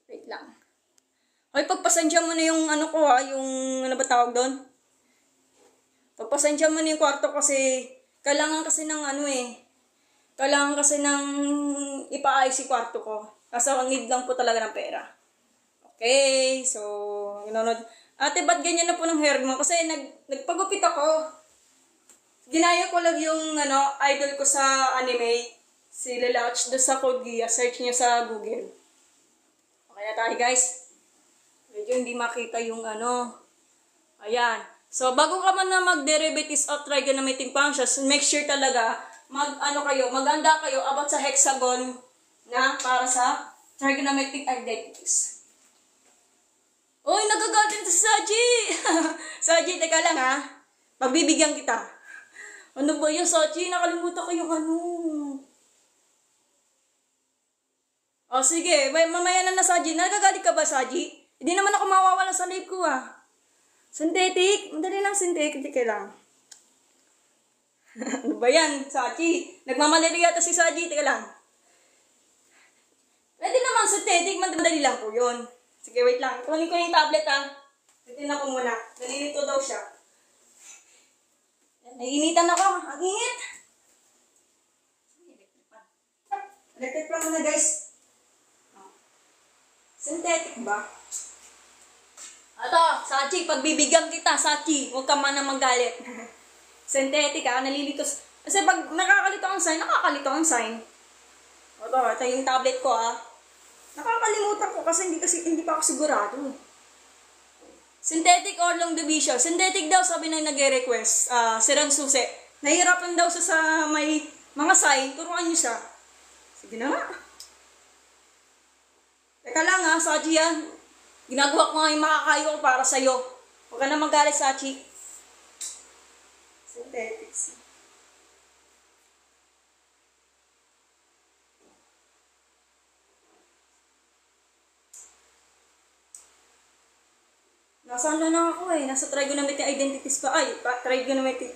Wait lang. Hoy, pagpasensya mo na yung yung ba tawag doon? Pagpasensya mo na yung kwarto kasi kailangan kasi ng kailangan kasi ng ipaayos si kwarto ko. Kasi ang need lang po talaga ng pera. Okay, so nanonood. Ate, ba't ganyan na po ng hair mo? Kasi nagpagupit ako. Ginaya ko lang yung idol ko sa anime, si Lelouch, doon sa Code Geass. Search niyo sa Google. Okay na tayo guys. Medyo hindi makita yung Ayan. So, bago ka man na mag-derivatives of trigonometric functions, make sure talaga maganda kayo about sa hexagon na para sa trigonometric identities. Uy, nagagalit si Saji! Saji, teka lang Pagbibigyan kita. Ano ba yun, Saji? Nakalimutan ko yung sige, mamaya na Saji. Nagagalit ka ba, Saji? Hindi naman ako mawawala sa live ko, Synthetic. Madali lang synthetic. Teka lang. Ano ba yan, Sachi? Nagmamadali yata si Sachi. Teka lang. Pwede naman synthetic. Madali lang po yun. Sige, wait lang. Kunin ko yung tablet Titignan ko muna. Nalilito daw siya. Naiinitan ako. Ang init. Electric pa muna, guys. Synthetic ba? Ito, Sachi, pagbibigyan kita, Sachi. Huwag ka man na magalit. Synthetic nalilito. Kasi pag nakakalito ang sign. Ito yung tablet ko Nakakalimutan ko kasi hindi pa ako sigurado. Synthetic or long division. Synthetic daw sabi na nag-request. Si Ransuse. Nahihirapan daw sa may mga sign. Turuan niyo siya. Sige na nga. Teka lang Sachi Ginagawa ko nga yung makakayo ko para sa'yo. Huwag ka na magalit, Sachi. Synthetics. Nasaan na ako Nasa trigonometric identities pa. Trigonometric.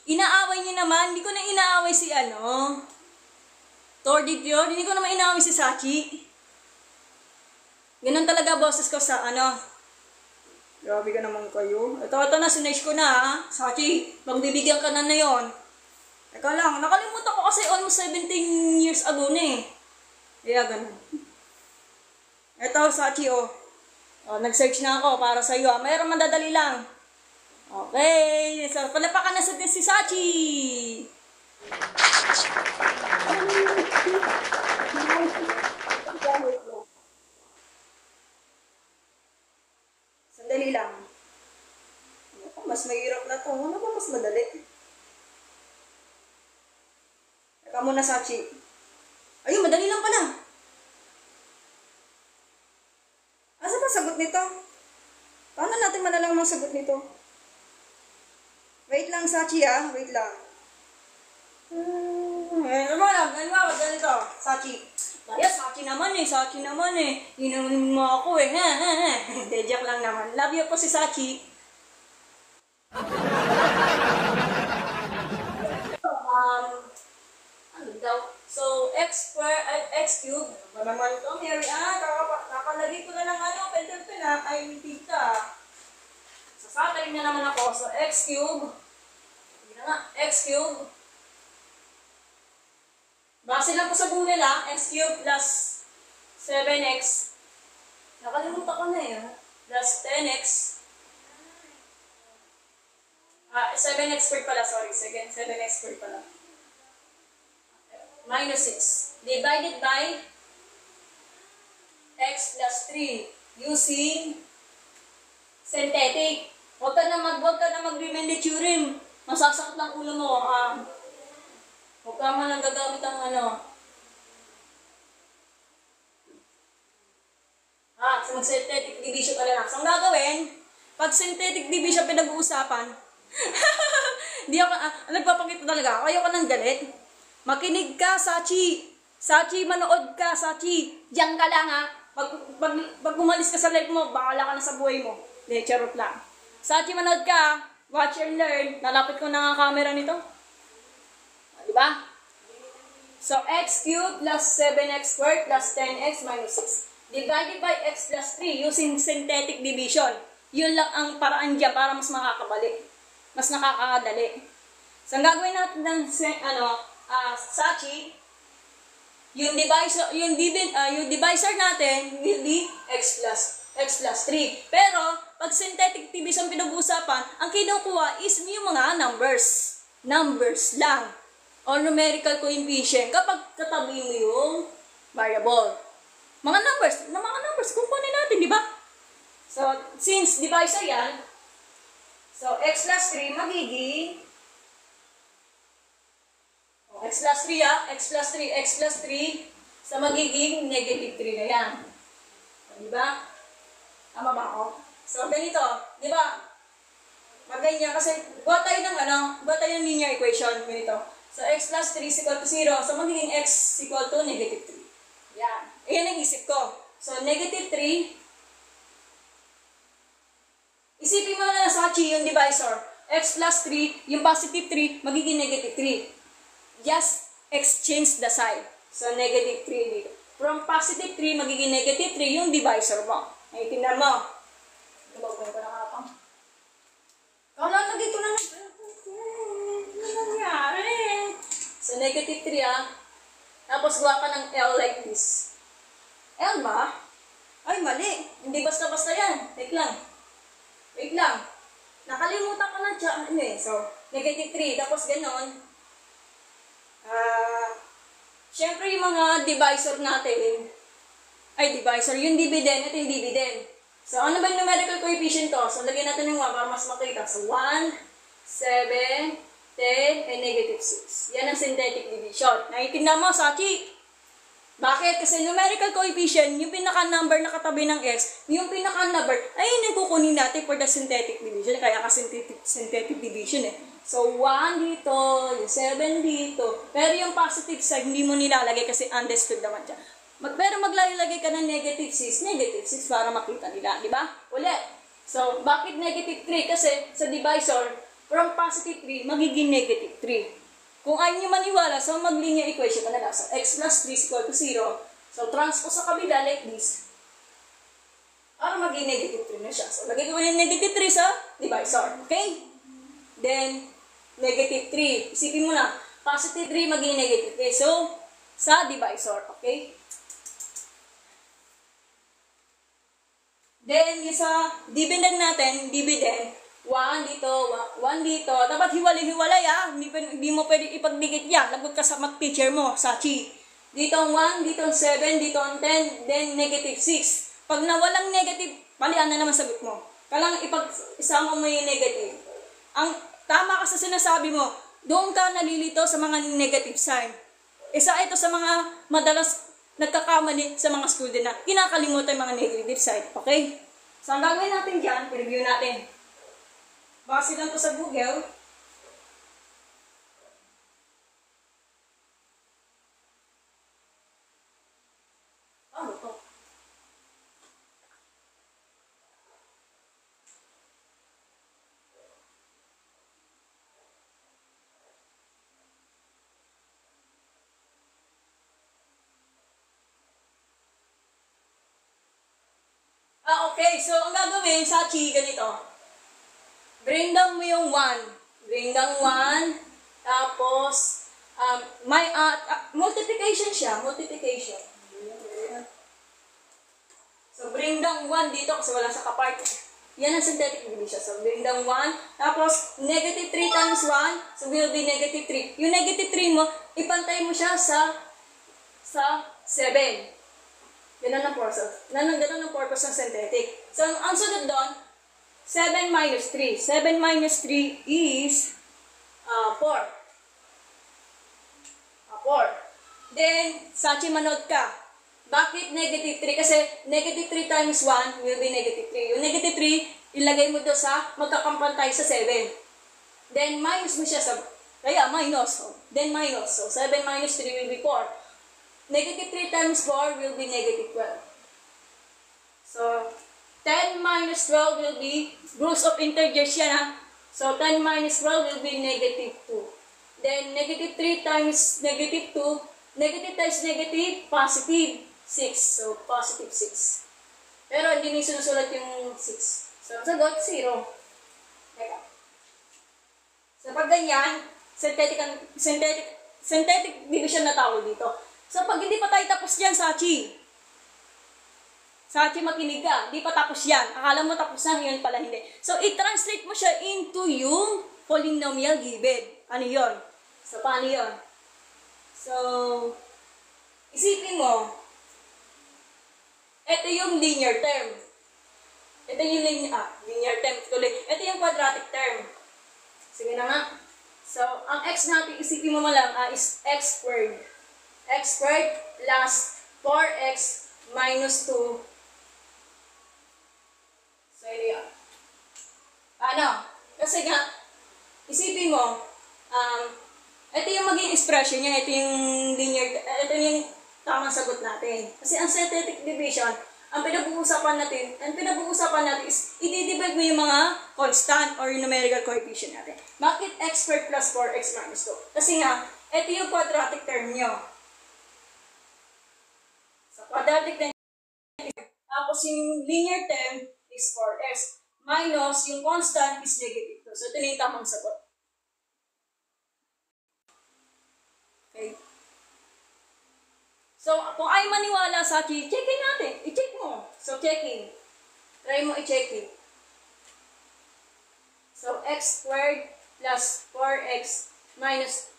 Inaaway niyo naman. Hindi ko na inaaway si Tordit yun. Hindi ko naman inaaway si Sachi. Ganun talaga boses ko sa Grabe ka naman kayo. Ito na, sinesh ko na Sachi, magbibigyan ka na yun. Teka lang, nakalimutan ko kasi almost 17 years ago na Kaya ganun. Ito, Sachi nag-search na ako para sa'yo Mayroon madadali lang. Okay, so palapakan na sa si Sachi. Sandali lang. Mas mahirap na to. Ano ba mas madali? Teka muna, Sachi. Ayun, madali lang pala. Asa ba sagot nito? Paano natin malalaman ang sagot nito? Wait lang, Sachi Wait lang. Ganito. Sachi. Sachi naman Sachi naman Inamin mo ako Hindi, joke lang naman. Love you po si Sachi. Ano daw? So, x cube. Ano ba naman ito, Mary? Nakalagay ko na ng pencil pen ay tita. Sasakay na naman ako. So, x cube. Hindi na nga, x cube. Base lang ko sa buhay x cube plus 7x. Nakalimutan ko na Plus 10x. 7x squared pala, sorry. 7x squared pala. Minus 6. Divided by x plus 3. Using synthetic. Huwag ka na mag-Riemann theorem. Masasakit lang ulo mo. Huwag ka man ang gagamit ang So mag-synthetic division ka na. So ang gagawin, pag synthetic division pinag-uusapan, hindi ako, nagpapakita talaga ako. Ayoko nang galit. Makinig ka, Sachi. Sachi, manood ka, Sachi. Diyan ka lang Pag umalis ka sa life mo, bahala ka na sa buhay mo. Hindi, charot lang. Sachi, manood ka. Watch and learn. Nalapit ko na nga camera nito. Diba? So, x cubed plus 7x squared plus 10x minus 6. Divided by x plus 3 using synthetic division. Yun lang ang paraan dyan para mas makakabali. Mas nakakadali. So, ang gagawin natin ng Sachi, yung divisor natin will be x plus 3. Pero, pag synthetic division pinag-uusapan, ang kinukuha is yung mga numbers. Numbers lang. Or numerical coefficient kapag katabi mo yung variable. Mga numbers, kukunin natin, di ba? So, since divisor yan, so x plus 3 magiging x plus 3 sa magiging negative 3 na yan. Di ba? Tama ba ako? So, ganito, di ba? Magganyan kasi buhat tayo ng linear equation. Ganito. So, x plus 3 is equal to 0. So, magiging x equal to negative 3. Yan. Ayan ang isip ko. So, negative 3 is Isipin mo na sa chi yung divisor. X plus 3, yung positive 3, magiging negative 3. Just exchange the sign. So, negative 3 dito. From positive 3, magiging negative 3 yung divisor mo. Naitindan mo. Tumagpun ko na kapang. Kalalagay ko na ano nangyari? So, negative 3 Tapos, gawa ka ng L like this. L ba? Ay, mali. Hindi basta-basta yan. Wait lang. Wait lang. Nakalimutan ko na dyan. So, negative 3. Tapos, ganon. Siyempre, yung mga divisor natin. Ay, divisor. Yung dividend. Ito yung dividend. So, ano ba yung numerical coefficient to? So, lagyan natin yung 1 para mas makita. So, 1, 7, 10, and negative 6. Yan ang synthetic division. Naiintindihan mo, Sachi? Bakit? Kasi numerical coefficient, yung pinaka-number na katabi ng x, yung pinaka-number, ay yun yung kukunin natin for the synthetic division. Kaya ka synthetic division eh. So, 1 dito, yung 7 dito. Pero yung positive side, hindi mo nilalagay kasi understood naman dyan. Pero maglalagay ka ng negative 6 para makita nila, di ba? Ulit. So, bakit negative 3? Kasi sa divisor, from positive 3, magiging negative 3. Kung ayaw nyo maniwala, so mag-linear equation ka na lang. So, x plus 3 is equal to 0. So, transpose sa kabila like this. Para maging negative 3 na siya. So, lagay ko yung negative 3 sa divisor. Okay? Then, negative 3. Isipin mo na, positive 3 maging negative 3. So, sa divisor. Okay? Then, yung sa dividend natin, dividend, 1 dito, 1 dito. Dapat hiwalay-hiwalay Hindi mo pwede ipagdikit yan. Lagot ka sa math teacher mo, Sachi. Dito ang 1, dito ang 7, dito ang 10, then negative 6. Pag nawalang negative, palian na naman sagot mo. Kailangan isama mo yung negative. Ang tama ka sa sinasabi mo, doon ka nalilito sa mga negative sign. Isa ito sa mga madalas nagkakamali sa mga student na kinakalimutan yung mga negative sign. Okay? So, ang gagawin natin dyan, review natin. Base lang to sa Google. Ano to? Okay. So, ang gagawin, Sachi, ganito. Bring down mo yung 1. Bring down 1. Tapos, multiplication siya. Multiplication. So, bring down 1 dito kasi wala sa kapart. Yan ang synthetic division. So, bring down 1. Tapos, negative 3 times 1. So, will be negative 3. Yung negative 3 mo, ipantay mo siya sa 7. Ganun ang purpose. Ganun ang purpose ng synthetic. So, ang sunod doon, 7 minus 3. 7 minus 3 is 4. 4. Then, Sachi, manood ka. Bakit negative 3? Kasi negative 3 times 1 will be negative 3. Yung negative 3, ilagay mo doon sa magkakampantay sa 7. Then, minus mo siya sa... Kaya, minus. Then, minus. So, 7 minus 3 will be 4. Negative 3 times 4 will be negative 12. So, 10 minus 12 will be, groups of integers yan So, 10 minus 12 will be negative 2. Then, negative 3 times negative 2, negative times negative, positive 6. So, positive 6. Pero, hindi nyo sinusulat yung 6. So, sagot, 0. Teka. So, pag ganyan, synthetic division na tawag dito. So, pag hindi pa tayo tapos dyan, Sachi, makinig ka. Hindi pa tapos yan. Akala mo tapos na, yun pala hindi. So, i-translate mo siya into yung polynomial given. Ano yun? So, paano yun? So, isipin mo, ito yung linear term. Ito yung linear term tuloy. Ito yung quadratic term. Sige na nga. So, ang x natin, isipin mo lang, is x squared. X squared plus 4x minus 2. So, yun. Ano? Kasi nga, isipin mo, ito yung maging expression niya, ito yung linear, ito yung tamang sagot natin. Kasi ang synthetic division, ang pinag-uusapan natin is, i-divide mo yung mga constant or yung numerical coefficient natin. Bakit x squared plus 4x minus 2? Kasi nga, ito yung quadratic term nyo. Sa quadratic term, tapos yung linear term is 4x. Minus, yung constant is negative 2. So, ito na yung tamang sagot. Okay. So, kung ay maniwala sa akin, checkin natin. I-check mo. So, checking. Try mo i-checking. So, x squared plus 4x minus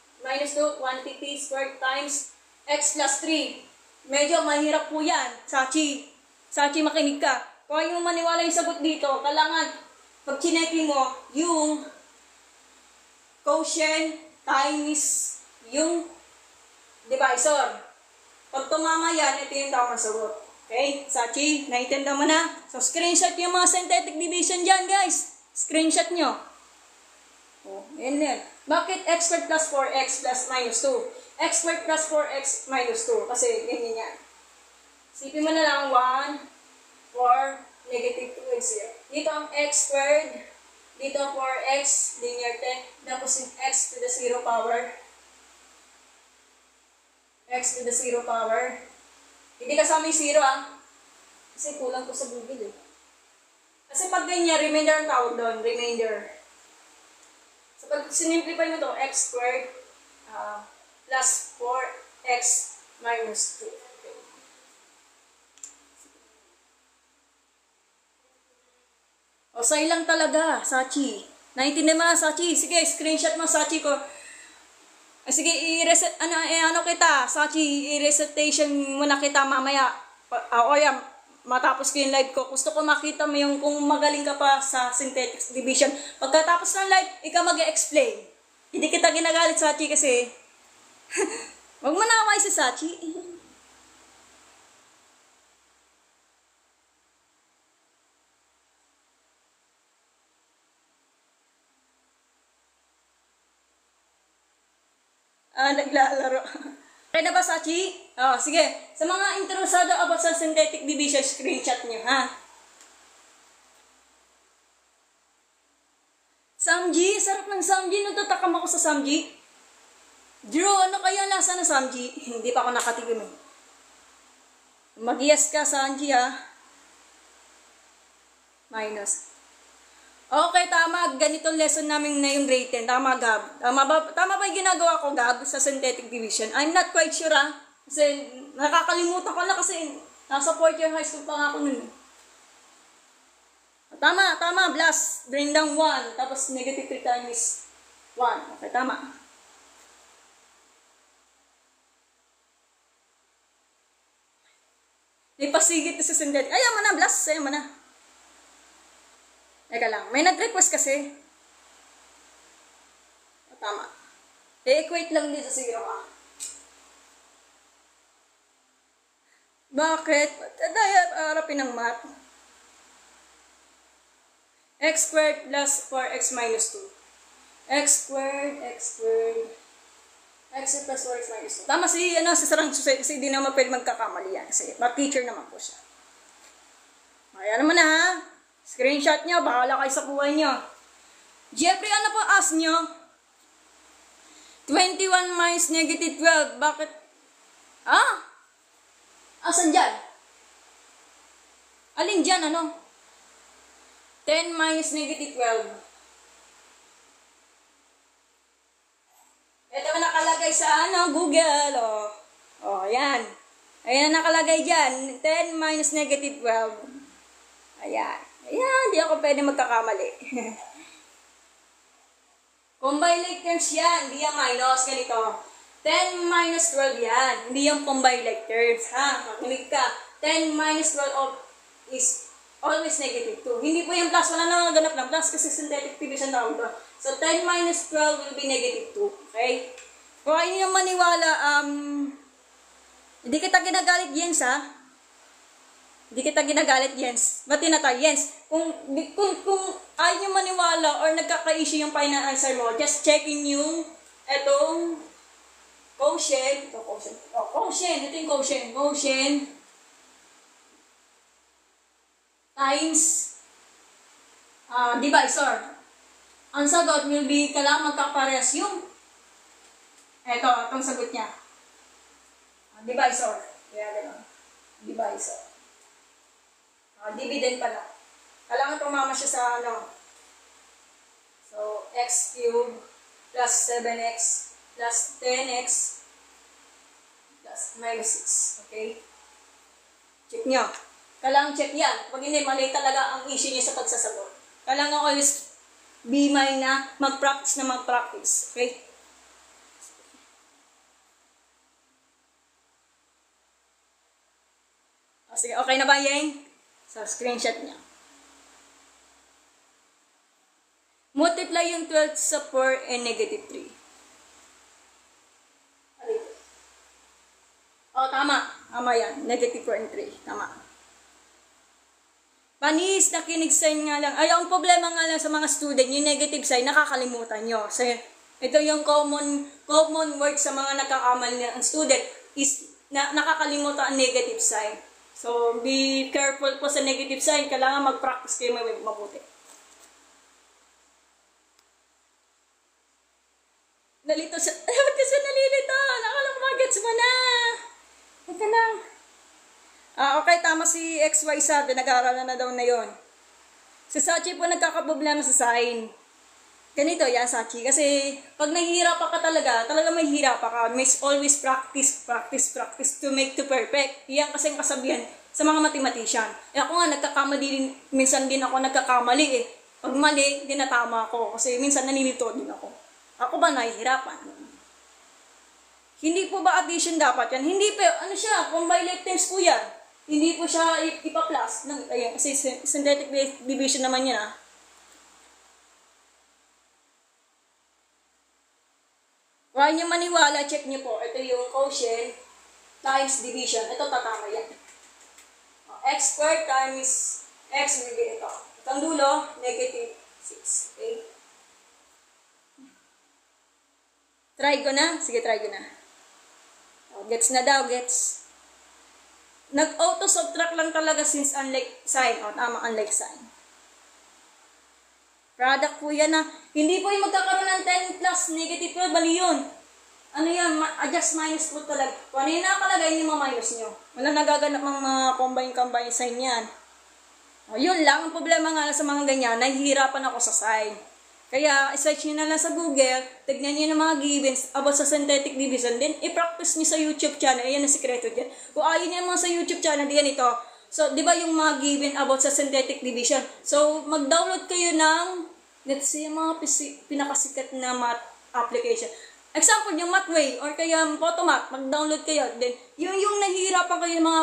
2 quantity squared times x plus 3. Medyo mahirap po yan. Sachi, makinig ka. Kung ayaw mo maniwala yung sagot dito, kailangan pag chinecking mo, yung quotient times yung divisor. Pag tumama yan, ito yung tamang sagot. Okay? Sachi, naiintindihan mo na? So, screenshot yung mga synthetic division dyan, guys. Screenshot nyo. Oh, yan yan. Bakit x squared plus 4x plus minus 2? X squared plus 4x minus 2. Kasi, ganyan yan. Sipin mo na lang, 1, 4, negative 2, and 0. Dito ang x squared. Dito ang 4x, linear 10. Tapos yung x to the 0 power. X to the 0 power. Hindi kasama yung 0 ah. Kasi kulang ko sa Google eh. Kasi pag ganyan, remainder ang tawag doon. Remainder. So pag sinimplify mo to, x squared plus 4x minus 2. Okay. O, sa'yo lang talaga, Sachi. Naintindihan mo, Sachi. Sige, screenshot mo, Sachi ko. Sige, i-reset, ano kita, Sachi, i-resetation muna kita mamaya. O yan, matapos ko yung live ko. Gusto ko makita mo yung kung magaling ka pa sa synthetics division. Pagkatapos ng live, ikaw mag-explain. Hindi kita ginagalit, Sachi, kasi wag mo na away si Sachi. Naglalaro. Okay na ba, Sachi? Sige. Sa mga interesado about sa synthetic division, screenshot nyo, ha? Samji, sarap ng Samji. Natatakam ako sa Samji. Drew, ano kaya lasa ng Samji? Hindi pa ako nakatikim eh. Mag-yes ka, Samji, ha? Minus. Okay, tama. Ganitong lesson namin na yung grade 10. Tama, Gab. Tama ba yung ginagawa ko, Gab, sa synthetic division? I'm not quite sure, ha? Kasi nakakalimutan ko na kasi nasa 4th year high school pa nga ako nun. Tama. Blast. Bring down 1. Tapos negative 3 times 1. Okay, tama. May pasigit sa synthetic. Ayaw mo na, Blast. Ayaw mo na. Teka lang, may nag-request kasi. Tama. I-equate lang dito sa 0 ka. Bakit? Dahil harapin ng math. X squared plus 4x minus 2. X squared plus 4x minus 2. Tama si Sarang Jose, kasi hindi naman pwede magkakamali yan. Kasi teacher naman po siya. Ayan naman na, ha? Screenshot nyo, bahala kayo sa buhay nyo. Jeffrey, ano po ask nyo? 21 minus negative 12. Bakit? Asan dyan? Alin dyan, ano? 10 minus negative 12. Ito nakalagay sa Google. Ayan. Ayan nakalagay dyan. 10 minus negative 12. Ayan. Ayan, hindi ako pwede magkakamali. Combined like terms yan, hindi yan minus, ganito. 10 minus 12 yan, hindi yung combined like terms, ha? Makinig ka. 10 minus 12 is always negative 2. Hindi po yung plus, wala nang ganap ng plus kasi synthetic division na ako. So, 10 minus 12 will be negative 2, okay? Kung ayaw nyo maniwala, hindi kita ginagalit, Jens, ha? Hindi kita ginagalit, Jens. Ba't tinatay, Jens? Kung ayaw nyo maniwala or nagkaka-issue yung final answer mo, just checking yung etong quotient. Ito yung quotient. Quotient. times divisor. Ang sagot will be, kailangan magkaparehas yung itong sagot niya. Divisor. Kaya gano'n. Divisor. Dividend pala. Kailangan tumama siya sa So, x cubed plus 7x plus 10x plus minus 6. Okay? Check nyo. Kailangan check yan. Pag hindi, mali talaga ang issue niya sa pagsasagot. Kailangan always be mind na mag-practice. Okay? Sige, okay na ba, Yeng? So, screenshot niya. Multiply yung 12 sa 4 and negative 3. Tama. Tama yan. Negative 4 and 3. Tama. Panis, nakinig sign nga lang. Ay, ang problema nga lang sa mga student, yung negative sign, nakakalimutan nyo. So, ito yung common word sa mga nagkakamali ng student is nakakalimutan ang negative sign. So, be careful po sa negative sign. Kailangan mag-practice kayo mabuti. Nalito siya. Ba't kasi nalilito? Nakalang magets mo na. Ito lang. Okay, tama si XY sabi. Nag-aaralan na daw na yon. Si Sachi po nagkakaproblema sa sign. Ganito yan, Sachi. Kasi pag nahihirapan ka talaga mahihirapan ka. Always practice to make to perfect. Yan kasing kasabihan sa mga mathematician. Ako nga, nagkakamali din. Minsan din ako nagkakamali eh. Pag mali, dinatama ako. Kasi minsan naninito din ako. Ako ba nahihirapan? Hindi po ba addition dapat yan? Hindi po. Ano siya? Combined terms po yan. Hindi po siya ipa-plus. Ayan, kasi synthetic division naman yan ah. Huwag niyo maniwala, check niyo po. Ito yung quotient times division. Ito tatama yan. X squared times x will be ito. Itong dulo, negative 6. Okay? Try ko na? Sige, try ko na. Gets na daw, gets. Nag-auto-subtract lang talaga since unlike sign. Tama, unlike sign. Product po yan na, hindi po yung magkakaroon ng 10 plus negative 12, bali yun. Ano yan, adjust minus po talaga. Kung ano yung nakalagay yung mga minus nyo. Wala nagaganap ng mga combine sign yan. Yun lang, ang problema nga sa mga ganyan, nahihirapan ako sa sign. Kaya, search nyo na lang sa Google, tignan nyo ng mga givens about sa synthetic division, then i-practice nyo sa YouTube channel. Ayan ang sikreto dyan. Kung ayaw nyo naman sa YouTube channel, di ganito. So, di ba yung mga given about sa synthetic division? So, mag-download kayo ng, let's say, mga pinakasikat na math application. Example, yung Mathway, or kaya Photomath, mag-download kayo. Then, yung nahihirapan kayo ng mga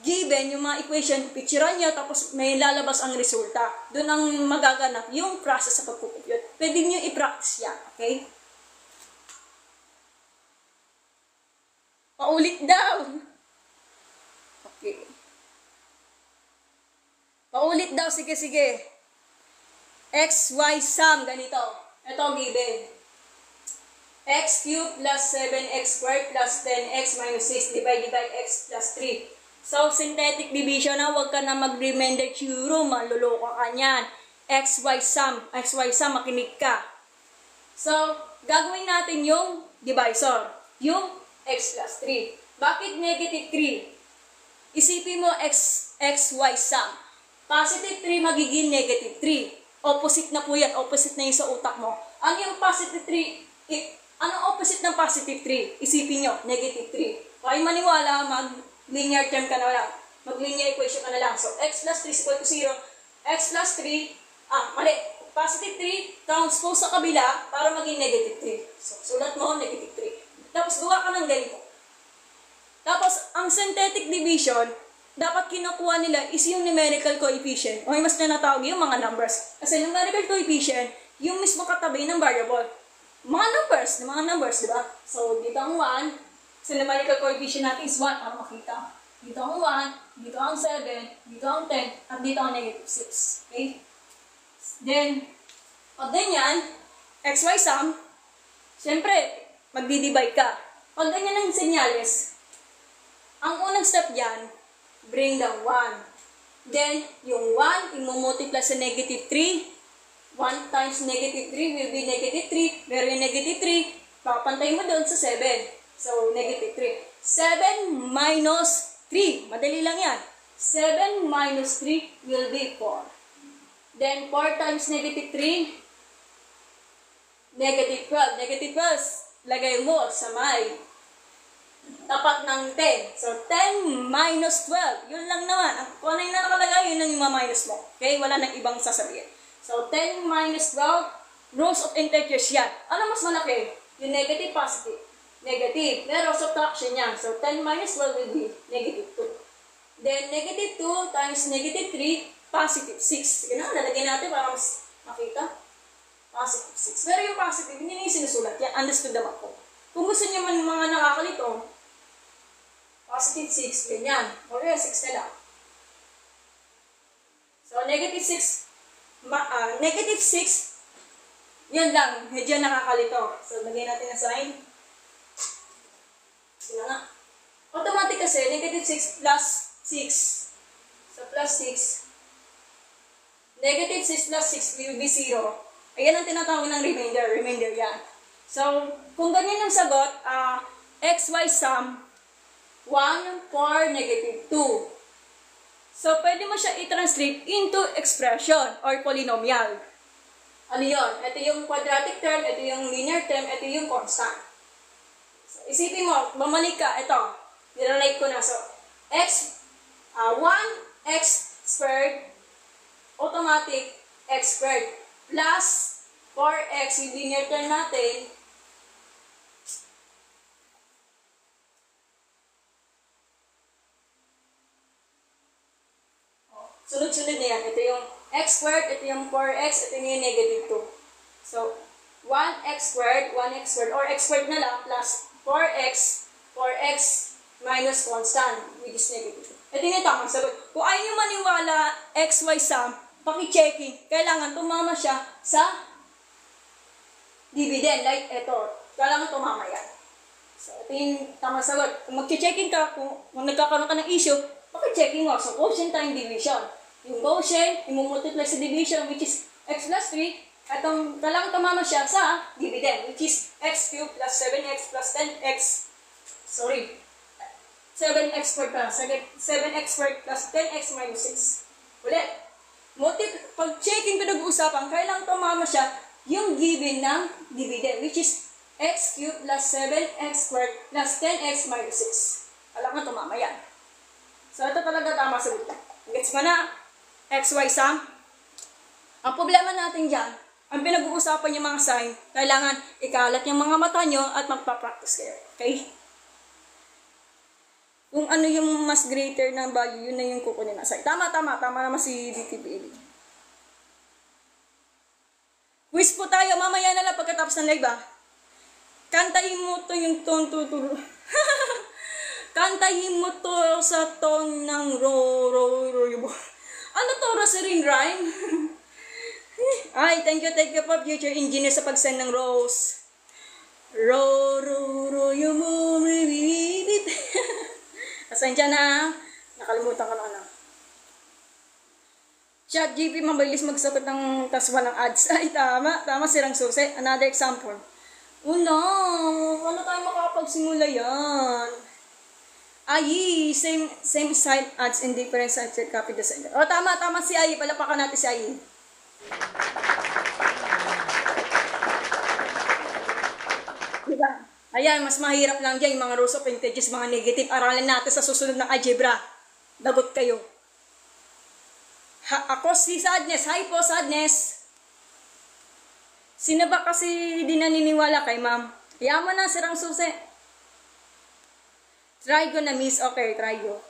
given, yung mga equation, picturean nyo, tapos may lalabas ang resulta. Doon ang magaganap yung process sa pagkukumpute. Pwede nyo i-practice yan, okay? Paulit daw. Okay. Paulit daw, sige. X, Y, sum, ganito. Ito given. X cubed plus 7x squared plus 10x minus 6 divided by x plus 3. So, synthetic division na, huwag ka na mag-remainder theorem, maluloko ka niyan. X, Y, sum, makinig ka. So, gagawin natin yung divisor, yung x plus 3. Bakit negative 3? Isipin mo x, y, sum. Positive 3 magiging negative 3. Opposite na po yan, opposite na yung sa utak mo. Ano yung positive 3? Anong opposite ng positive 3? Isipin nyo, negative 3. Kaya maniwala, mag-linear term ka na lang. Mag-linear equation ka na lang. So, x plus 3 is equal to 0. X plus 3, mali. Positive 3, transpose sa kabila para maging negative 3. So, sulat mo, negative 3. Tapos, gawa ka ng ganito. Tapos, ang synthetic division, dapat kinukuha nila is yung numerical coefficient. O mas na natawag yung mga numbers. Kasi numerical coefficient, yung mismo katabi ng variable. Mga numbers, di ba? So, dito ang 1. So, numerical coefficient natin is 1 para makita. Dito ang 1, dito ang 7, dito ang 10, at dito ang negative 6. Okay? Then, pag ganyan, x, y, sum, syempre, magdi-divide ka. Pag ganyan ang senyales, ang unang step dyan, bring down 1. Then, yung 1, imumultiply sa negative 3. 1 times negative 3 will be negative 3. Pero yung negative 3, papantay mo doon sa 7. So, negative 3. 7 minus 3. Madali lang yan. 7 minus 3 will be 4. Then, 4 times negative 3, negative 12. Negative 12, lagay mo sa may tapat ng 10. So, 10 minus 12. Yun lang naman. Kung ano yung nakalagay, yun ang yung minus mo. Okay? Wala nang ibang sasabihin. So, 10 minus 12, rows of integers yan. Ano mas malaki? Yung negative, positive. Negative. Pero subtraction yan. So, 10 minus 12 will be negative 2. Then, negative 2 times negative 3, positive 6. Sige na, lalagyan natin para mas makita. Positive 6. Pero yung positive, hindi na yung sinusulat. Yan, understood naman ko. Kung gusto niyo man mga nakakalito, positive 6, ganyan. O kaya 6 na lang. So, negative 6, negative 6, yun lang, medyo nakakalito. So, lagyan natin na sign. Sige nga. Automatic kasi, negative 6 plus 6. So, plus 6. Negative 6 plus 6 will be 0. Ayan ang tinatawag ng remainder. Remainder yan. So, kung ganyan yung sagot, XY sum, 1, 4, negative 2. So, pwede mo siya i-translate into expression or polynomial. Ano yun? Ito yung quadratic term, ito yung linear term, ito yung constant. So, isipin mo, bumalik ka, ito, nirelate ko na. So, 1x squared, automatic x squared, plus 4x, yung linear term natin, sunod-sunod na yan. Ito yung x squared, ito yung 4x, ito yung negative 2. So, 1x squared, or x squared na lang, plus 4x minus constant, which is negative 2. Ito yung tamang sagot. Kung ayaw nyo maniwala, xy sum, paki-checking, kailangan tumama siya sa dividend. Like, ito, kailangan tumama yan. So, ito yung tamang sagot. Kung mag-checking ka, kung nagkakaroon ka ng issue, paki-checking mo. So, quotient time division. Yung quotient, imumultiply sa division, which is x plus 3. Atong kailangan tumama siya sa dividend, which is x cubed plus 7x plus 10x. Sorry. 7x squared plus 7x squared plus 10x minus 6. Ulit. Pag checking pinag-uusapan, kailangan tumama siya yung given ng dividend, which is x cubed plus 7x squared plus 10x minus 6. Kailangan tumama yan. So, ito talaga tama sa buta. Gets mo na? XY sum. Ang problema natin dyan, ang pinag-uusapan yung mga sign, kailangan ikalat yung mga mata nyo at magpa-practice kayo. Okay? Kung ano yung mas greater na value, yun na yung kukunin na sign. Tama naman si DTBL. Quiz po tayo, mamaya na lang pagkatapos ng live, Kantahin mo to yung tone tuturo. Kantahin mo to sa tone ng ano to, Rosary rhyme? Ay, thank you po, future engineer sa pag-send ng rose. Yung bibit. Asan dyan na? Nakalimutan ko na ano. ChatGPT, mabilis magsagot ng taswa ng ads. Ay, tama sirang susi. Another example. No, ano tayo makakapagsimula yan? Ay, same site ads in different sites, copy the sender. O, tama si Ai. Palapakan natin si Ai. Diba? Ayan, mas mahirap lang dyan yung mga rows of integers, mga negative. Aralin natin sa susunod ng algebra. Dagot kayo. Ako si Sadness. Hi po, Sadness. Sino ba kasi di naniniwala kay ma'am? Hayaan mo na, sirang susi. Try ko na miss. Okay, try ko.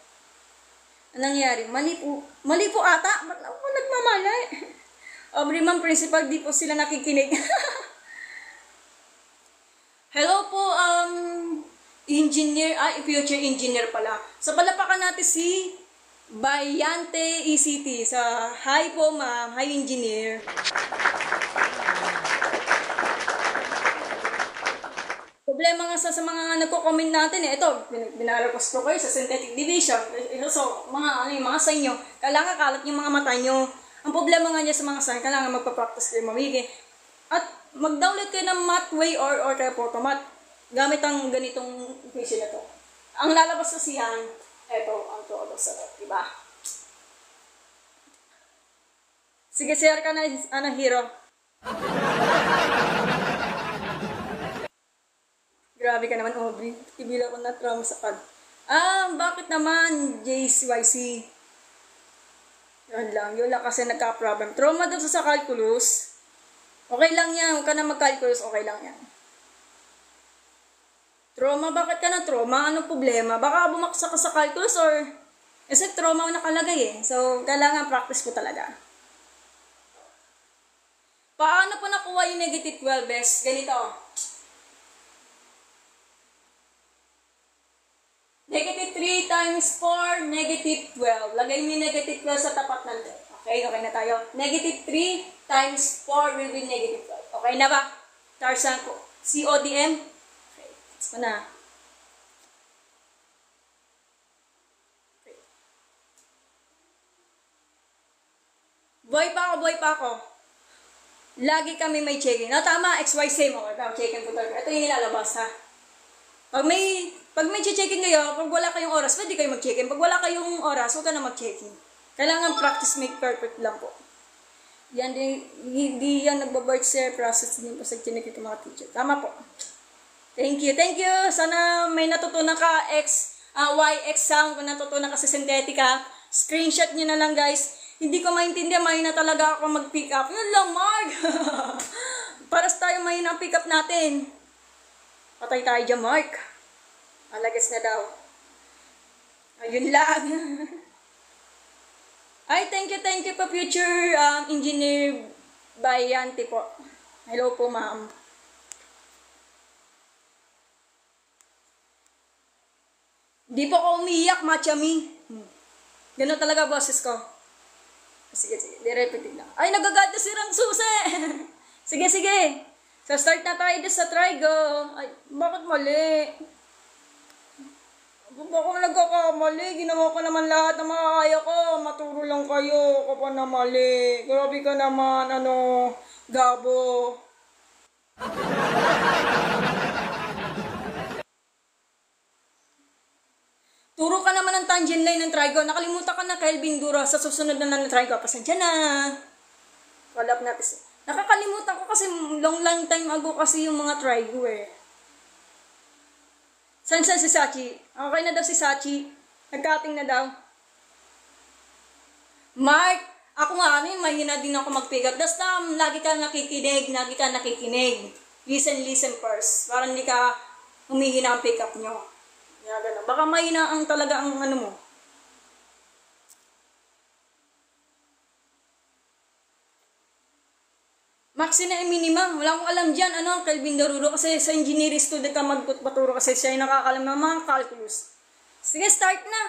Anong nangyari? Mali po ata. Ba't ako nagmamalay? Aubrey ma'am, principal, di po sila nakikinig. Hello po, engineer, future engineer pala. So, palapakan natin si Bayante ECT. Sa hi po ma'am, hi engineer. Problema nga sa mga nagko-comment natin ito, binarequest ko kayo sa synthetic division. So, mga sa inyo, Kailangan kalat yung mga mata nyo. Ang problema nga niya sa mga sign, kailangan magpa-practice kayo mamigi. At mag-download kayo ng Mathway or kaya Photomat. Gamit ang ganitong equation na to. Ang lalabas kasi yan, eto, ang todo sa diba? Sige, share ka na, hero. Grabe ka naman, Aubrey. Ibila ko na trauma sa pag. Bakit naman, JCYC? Yun lang kasi nagka-problem. Trauma daw sa calculus. Okay lang yan, huwag ka na mag-calculus, okay lang yan. Trauma, bakit ka na trauma? Anong problema? Baka bumaksa ka sa calculus or... Kasi trauma nakalagay eh. So, kailangan practice po talaga. Paano po nakuha yung negative 12, bes? Ganito. Negative 3 times 4, negative 12. Lagay mo yung negative 12 sa tapat ng 10. Okay na tayo. Negative 3 times 4 will be negative 12. Okay na ba? Tarzan ko. CODM? Okay. Let's go na. Okay. Buhay pa ako. Lagi kami may checking. Tama, XY same. Okay, checking po talaga. Ito yung ilalabas, ha? Pag may checking kayo, pag wala kayong oras, pwede kayo mag-checking. Pag wala kayong oras, huwag ka na mag-checking. Kailangan practice make perfect lang po. Yan din, hindi yan nagba-birth share process din po sa chinikita mga teacher. Tama po. Thank you. Sana may natutunan ka, Y exam, kung natutunan ka sa synthetica. Screenshot nyo na lang, guys. Hindi ko maintindihan, mahina talaga ako mag-pick up. Yun lang, Mark! Paras tayo mahina ang pick up natin. Patay tayo dyan, Mark. Alagas na daw. Ayun lang. Ay, thank you po, future engineer Bayanti po. Hello po, ma'am. Di po ako umiyak, machami. Ganun talaga boses ko. Sige. Di-repeat lang. Ay, nagagad na sirang susi. Sige. So, start na tayo sa trigo. Ay, bakit mali? Baka nagkakamali. Ginawa ko naman lahat ng mga kaya ko. Maturo lang kayo. Ako pa na mali. Grabe ka naman, Gabo. Turo ka naman ng tangent line ng trigo. Nakalimutan ka na, Kelvin Dura. Sa susunod na ng trigo. Pasensya na. Wala natin. Nakakalimutan ko kasi long time ago kasi yung mga trigo eh. Saan si Sachi? Okay na daw si Sachi. Nag-cutting na daw. Mark, ako nga mahina din ako mag-pick up. Basta lagi ka nakikinig. Listen first. Para hindi ka humihina ang pick up nyo. Baka mahina ang talaga ang mo. Maxi na minimum. Wala akong alam dyan. Kelvin Daruro. Kasi sa engineering student ka magpaturo kasi siya yung nakakalam ng mga calculus. Sige, start na.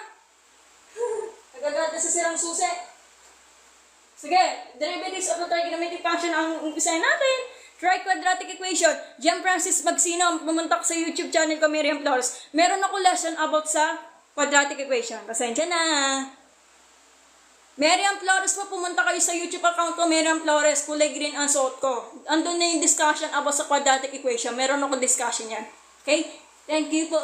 Nagagada sa sirang susi. Sige, derivatives of the trigonometric function ang umpisahin natin. Tri-quadratic equation. Jan Francis Magsino, pumunta ko sa YouTube channel ko, Miriam Flores. Meron ako lesson about sa quadratic equation. Pasensya na. Miriam Flores po, pumunta kayo sa YouTube account ko, Miriam Flores, kulay green ang suot ko. Andun na yung discussion about sa quadratic equation. Meron ako discussion yan. Okay? Thank you po.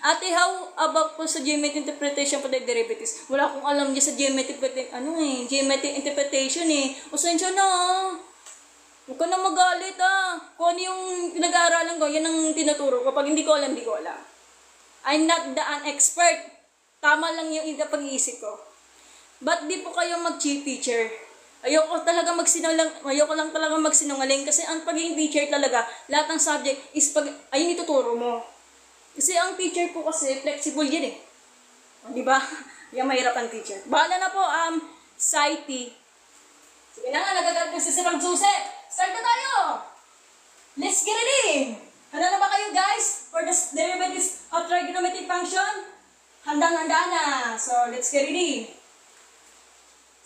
Ate, how about po sa geometric interpretation for the derivatives? Wala akong alam niya sa geometric interpretation eh. Pasensya na. Huwag ka na magalit Kung ano yung pinag-aaralan ko, yan ang tinuturo ko. Pag hindi ko alam, hindi ko alam. I'm not an expert. Tama lang yung pag-iisip ko. Ba't di po kayo mag-cheat teacher? Ayoko lang talaga magsinungaling kasi ang pagiging teacher talaga, lahat ng subject is ayun ituturo mo. Kasi ang teacher po kasi flexible yan eh. Di ba? Yung mahirap ang teacher. Bahala na po, Saiti. Sige na nga, nagagat na si Sirang Susi. Start na tayo! Let's get it in! Handa na ba kayo guys? For the derivatives of trigonometric function? Handang-handa na. So, let's get it in.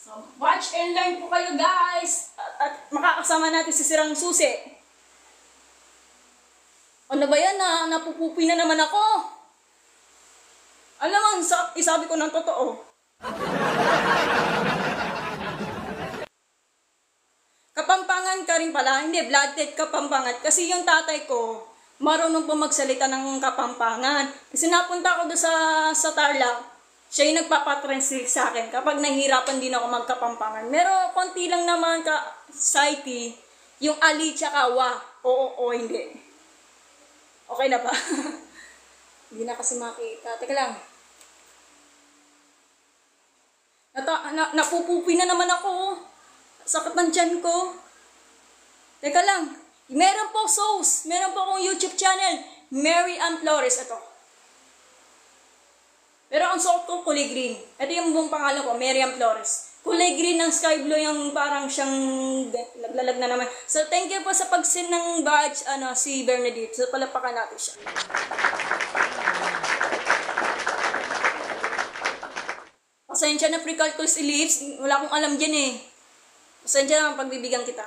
So, watch and learn po kayo guys. At makakasama natin si Sirang Susi. Ano ba yan napupupi na naman ako. Alam mo, isabi ko ng totoo. Kapampangan ka rin pala. Hindi, blooded Kapampangan. Kasi yung tatay ko, marunong po magsalita ng Kapampangan. Kasi napunta ako doon sa Tarlac, siya yung nagpapatranslate sa akin kapag nahihirapan din ako magkapampangan. Pero konti lang naman ka, Saiti, yung ali tsaka wa. Oo, hindi. Okay na ba? Hindi na kasi makita. Teka lang. Napupupi na naman ako. Sakit ng tiyan ko. Teka lang. Meron po sauce. Meron po akong YouTube channel. Mary Ann Flores. Ito. Pero ang suot ko, kulay green. Ito yung buong pangalan ko, Mary Ann Flores. Kulay green ng sky blue yung parang siyang naglalag na naman. So, thank you po sa pag-send ng badge, si Bernadette. So, palapakan natin siya. Pasensya na pre-calculus ellipse. Wala akong alam dyan eh. Pasensya naman pagbibigyan kita.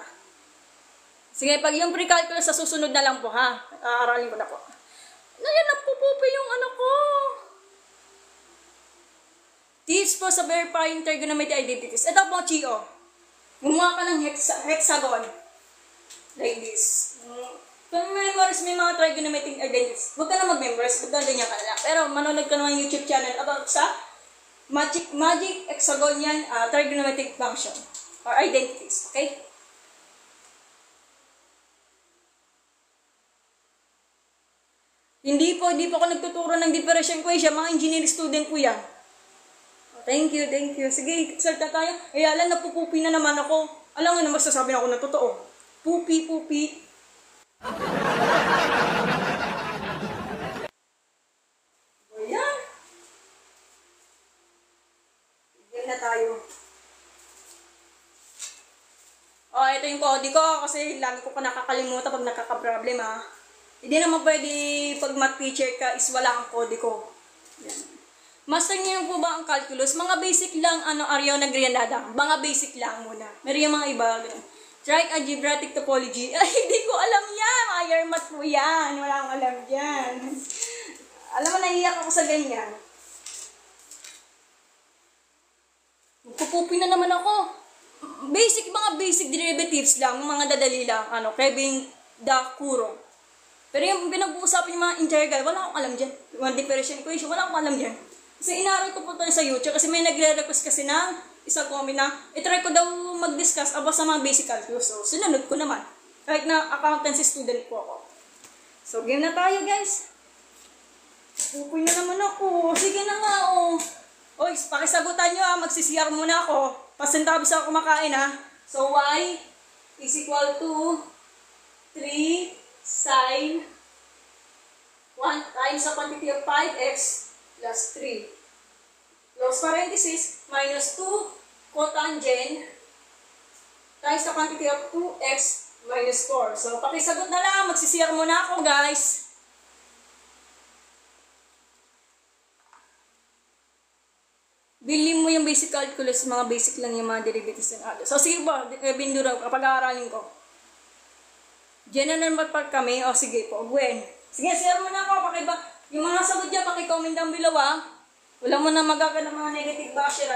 Sige, pag yung pre-calculus sa susunod na lang po ha. Aaralin ko na po. Ngayon, napupupi yung ano ko. Tips po sa verifying trigonometric identities. Ito po, Chio. Gumawa ka ng hexagon. Like this. Kung memorize may mga trigonometric identities, huwag ka na mag-memorize. Ganyan ka na lang. Pero manonood ka naman YouTube channel about sa magic hexagonian trigonometric function or identities. Okay? Hindi po ako nagtuturo ng differential equation. Mga engineering student po yan. Thank you. Sige, salta tayo. Alam, napupupi na naman ako. Alam mo na masasabi na ako na totoo. Pupi. Ayan. Bigyan na tayo. Ito yung code ko kasi lagi ko nakakalimutan pag nakaka-problem ha. Hindi naman pwede pag math teacher ka is wala ang code ko. Ayan. Master niyo po ba ang calculus? Mga basic lang, Ariao Nagrianada. Mga basic lang muna. Meron yung mga iba. Trig algebraic topology. Ay, hindi ko alam yan. Higher math po yan. Wala akong alam yan. Alam mo, naiiyak ako sa ganyan. Pupupi na naman ako. Mga basic derivatives lang. Mga dadali lang. Kevin da Kuro. Pero yung pinag-uusapan yung mga integral, wala akong alam dyan. Yung differential equation, wala akong alam dyan. Kasi inaral ko po tayo sa YouTube kasi may nagre-request kasi ng isang comment na itry ko daw mag-discuss about sa mga basic calculus. So, sinunod ko naman. Kahit na accountancy student po ako. So, game na tayo guys. Pupoy na naman ako. Sige na nga Oy, pakisagutan nyo magsisiyar muna ako. Pasentabis ako kumakain So, y is equal to 3 sine 1 times the quantity of 5x plus 3. Close parenthesis, minus 2 cotangent times the quantity of 2x minus 4. So, pakisagot na lang. Magsisiyar muna ako, guys. Bilhin mo yung basic calculus, mga basic lang yung mga derivatives and others. So, sige ba, bindura, kapag aaralin ko. General math kami, sige po, Gwen. Sige, share mo na ako, yung mga sagot dyan, paki-comment down below Wala mo na magagawa ng mga negative basher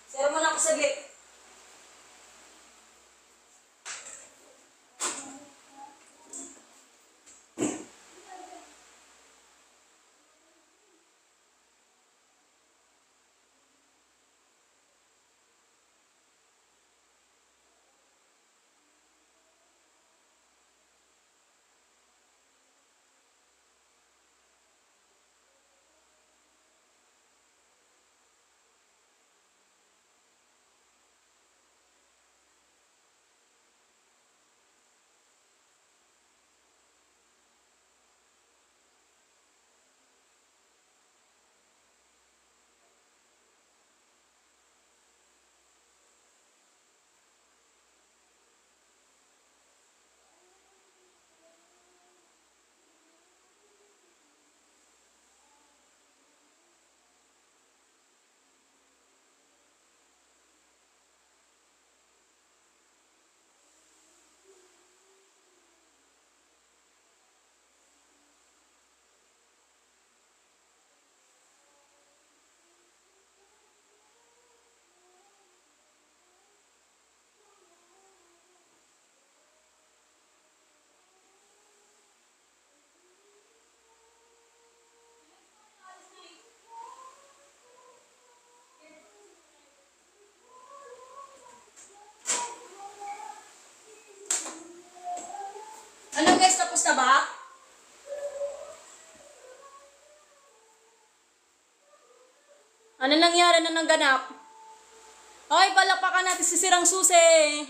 Share mo na ako saglit. Ano guys, tapos na ba? Ano nangyari na ng ganap? Okay, palapakan natin si Sirang Susi.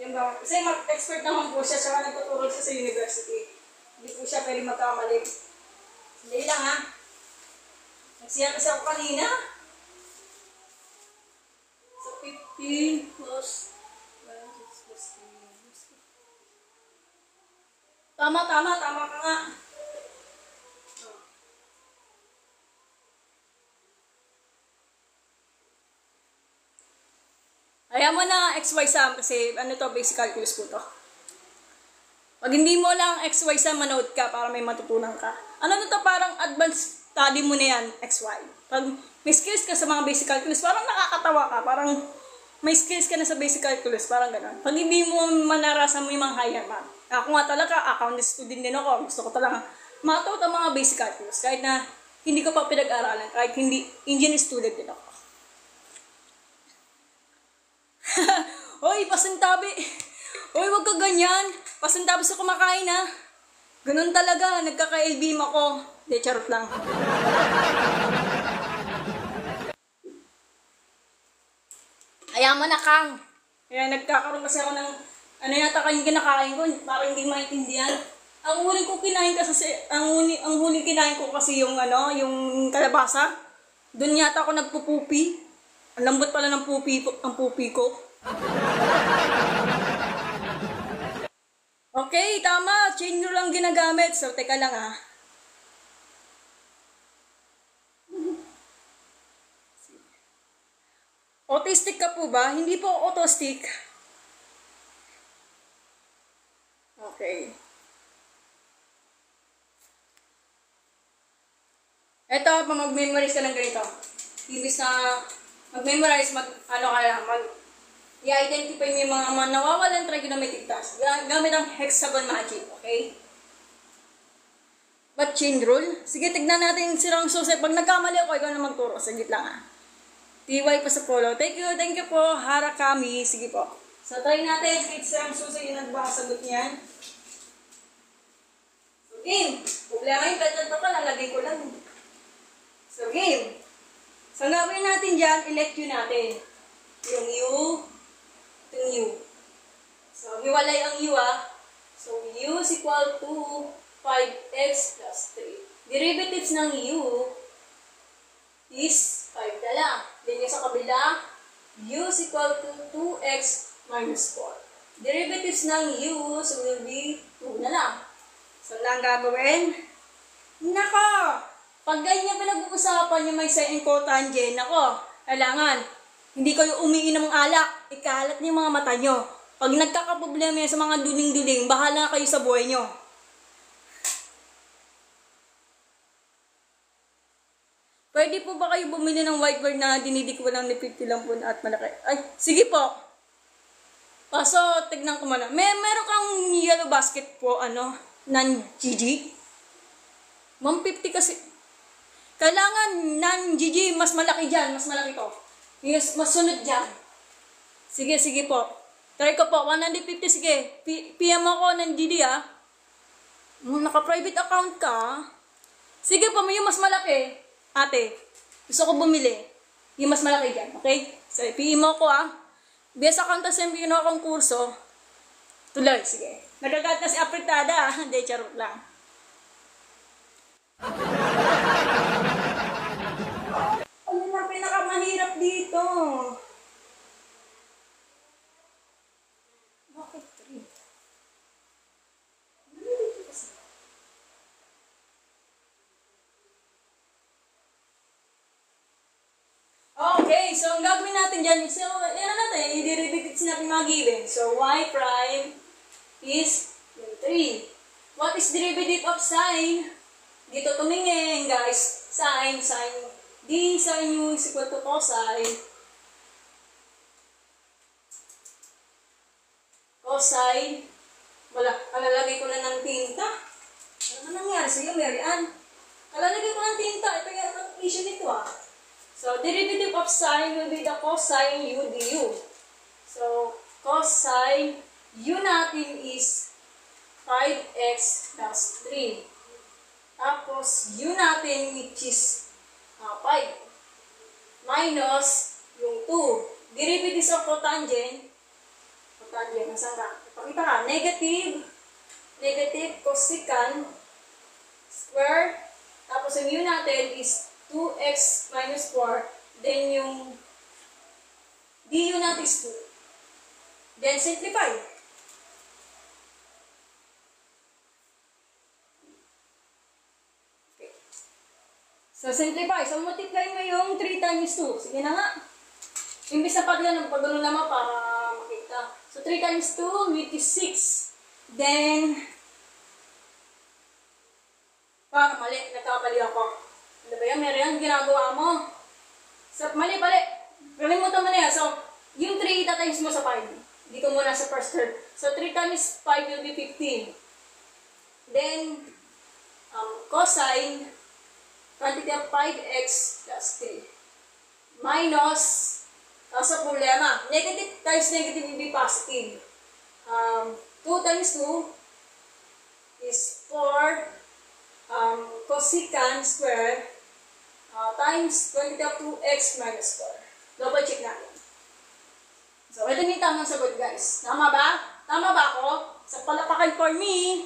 Yan ba? Kasi mag-expert naman po siya, saka nagtuturo siya sa university. Hindi po siya pwede magkamali. Hindi lang ha. Nagsiya kasi ako kanina. So 15 plus 1, 6 plus 3. Tama ka nga. Ayaw mo na XY sum kasi ano to, basic calculus po to. Pag hindi mo lang XY sum, manood ka para may matutunan ka. Ano na to, parang advanced study mo na yan, XY. Pag may skills ka sa mga basic calculus, parang nakakatawa ka, parang may skills ka na sa basic calculus, parang gano'n. Pag hindi mo manarasan mo yung mga higher math. Ako nga talaga, accounting student din ako. Gusto ko talaga matuto ang mga basic calculus. Kahit na hindi ko pa pinag-aralan, kahit hindi, engineering student din ako. Hoy, pasintabi. Hoy, wag ka ganyan. Pasintabi sa kumakain ha. Ganun talaga, nagkaka-LBM ako. Hindi, charot lang. Ayaw mo na, Kang. Kaya nagkakaroon kasi ako ng, ano yata kayong kinakain ko, parang hindi maintindihan. Ang huling ko kinain kasi, ang huling kinain ko kasi yung, yung kalabasa. Doon yata ako nagpupupi. Ang lambot pala ng ang pupi ko. Okay, tama. Chain rule lang ginagamit. So, teka lang ah. Autistic ka po ba? Hindi po autistic. Okay. Eto, mag-memorize ka ng ganito. Imbis na mag-memorize, i-identify mo yung mga nawawalan trigonometric task. Gamit ang hexagon magic, okay? But chain rule? Sige, tignan natin si Sirang Susi. Pag nagkamali ako, ikaw na magturo. Saglit lang ah. TY pa sa polo. Thank you po. Harakami. Sige po. So, try natin. Sige, Sirang Susi yung nagbasagot niyan. So, game. Problema yung ganyan pa, nalagay ko lang. So, game. So, gawin natin dyan, elect U natin. Yung U, yung U. So, hiwalay ang U ah. So, U is equal to 5x plus 3. Derivatives ng U is 5 na lang. Then yung sa kabila, U is equal to 2x minus 4. Derivatives ng U so will be 2 na lang. So, lang gagawin? Nako! Pag ganyan pinag-uusapan yung may sine and cotangent, nako, kailangan, hindi kayo umiinom ng alak, ikalat niyo yung mga mata nyo. Pag nagkakaproblema sa mga duling-duling, bahala kayo sa buhay nyo. Pwede po ba kayo bumili ng whiteboard na dinidikwa lang ni 50 lang po at malaki? Ay, sige po. So, tignan ko muna. Meron kang yellow basket po, non-GG. Ma'am 50 kasi. Kailangan non-GG, mas malaki dyan, mas malaki ko. Yes, mas sunod dyan. Sige po. Try ko po, 150, sige. PM ako ng GD ah. Naka-private account ka. Sige po, yung mas malaki. Ate, gusto ko bumili. Yung mas malaki dyan, okay? So, PM mo ko ah. Best accountant sa pinuha kong kurso. Tuloy, sige. Nagagat na si Apritada ah. Hindi, charot lang. Ano na pinakamahirap dito? Bakit 3? Okay, so ang gagawin natin dyan, so, i-derivatives natin mga given. So, y prime is 3. What is derivative of sine? Dito tumingin, guys. Sine, d sine u is equal to cosine. Cosine. Wala, kalalagay ko na ng tinta. Ano nangyari sa'yo, Mary Ann? Kalalagay ko ng tinta. Ito yung issue nito ah. So, derivative of sine will be the cosine u du. So, cosine u natin is 5x plus 3. Tapos, u natin which is 5 minus yung 2. Derivatives of cotangent, nasan ka? Ipakita ka, negative cosecant square. Tapos, yung u natin is 2x minus 4. Then, yung du natin is 2. Then, simplify. Okay. So, simplify. So, multiply mo yung 3 times 2. Sige na nga. Imbis na pagano naman para makita. So, 3 times 2, which is 6. Then, para mali. Nagkamali ako. Ano ba yan? Meron yan. Ginagawa mo. So, mali. Kalimutan mo na yan. So, yung 3 times mo sa 5. Dito muna sa first term. So, 3 times 5 will be 15. Then, cosine, quantity of 5x plus 3. Minus, sa problema, negative times negative will be positive. 2 times 2 is 4 cosecant square times quantity of 2x minus 4. Double check natin. So, ito yung tamang sagot, guys. Tama ba? Tama ba ako? Sa palapakan for me.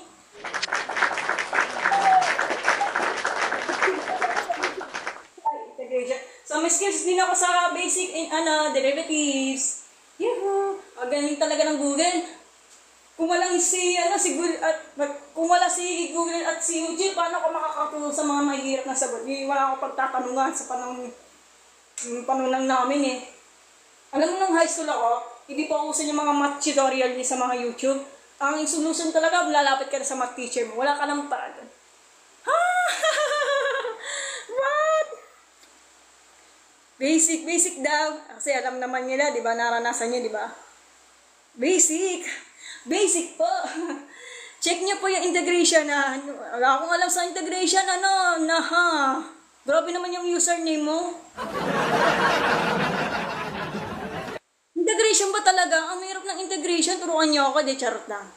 Integration. So, may skills din ako sa basic in derivatives. Yuhu! Galing talaga ng Google. Kung walang kung wala si Google at si YouTube, paano ako makakatulong sa mga mahihirap na sagot? Wala akong pagtatanungan sa panunan namin eh. Alam mo, nung high school ako, hindi pa uso yung mga math tutorial sa mga YouTube. Ang solution talaga, lalapit ka na sa math teacher mo. Wala ka nang paraan. Ha? What? Basic daw. Kasi alam naman nila, di ba? Naranasan nyo, di ba? Basic po. Check nyo po yung integration na. Wala akong alam sa integration, Grabe naman yung username mo. Integration ba talaga? Ang mahirap ng integration. Turuan nyo ako, charot lang.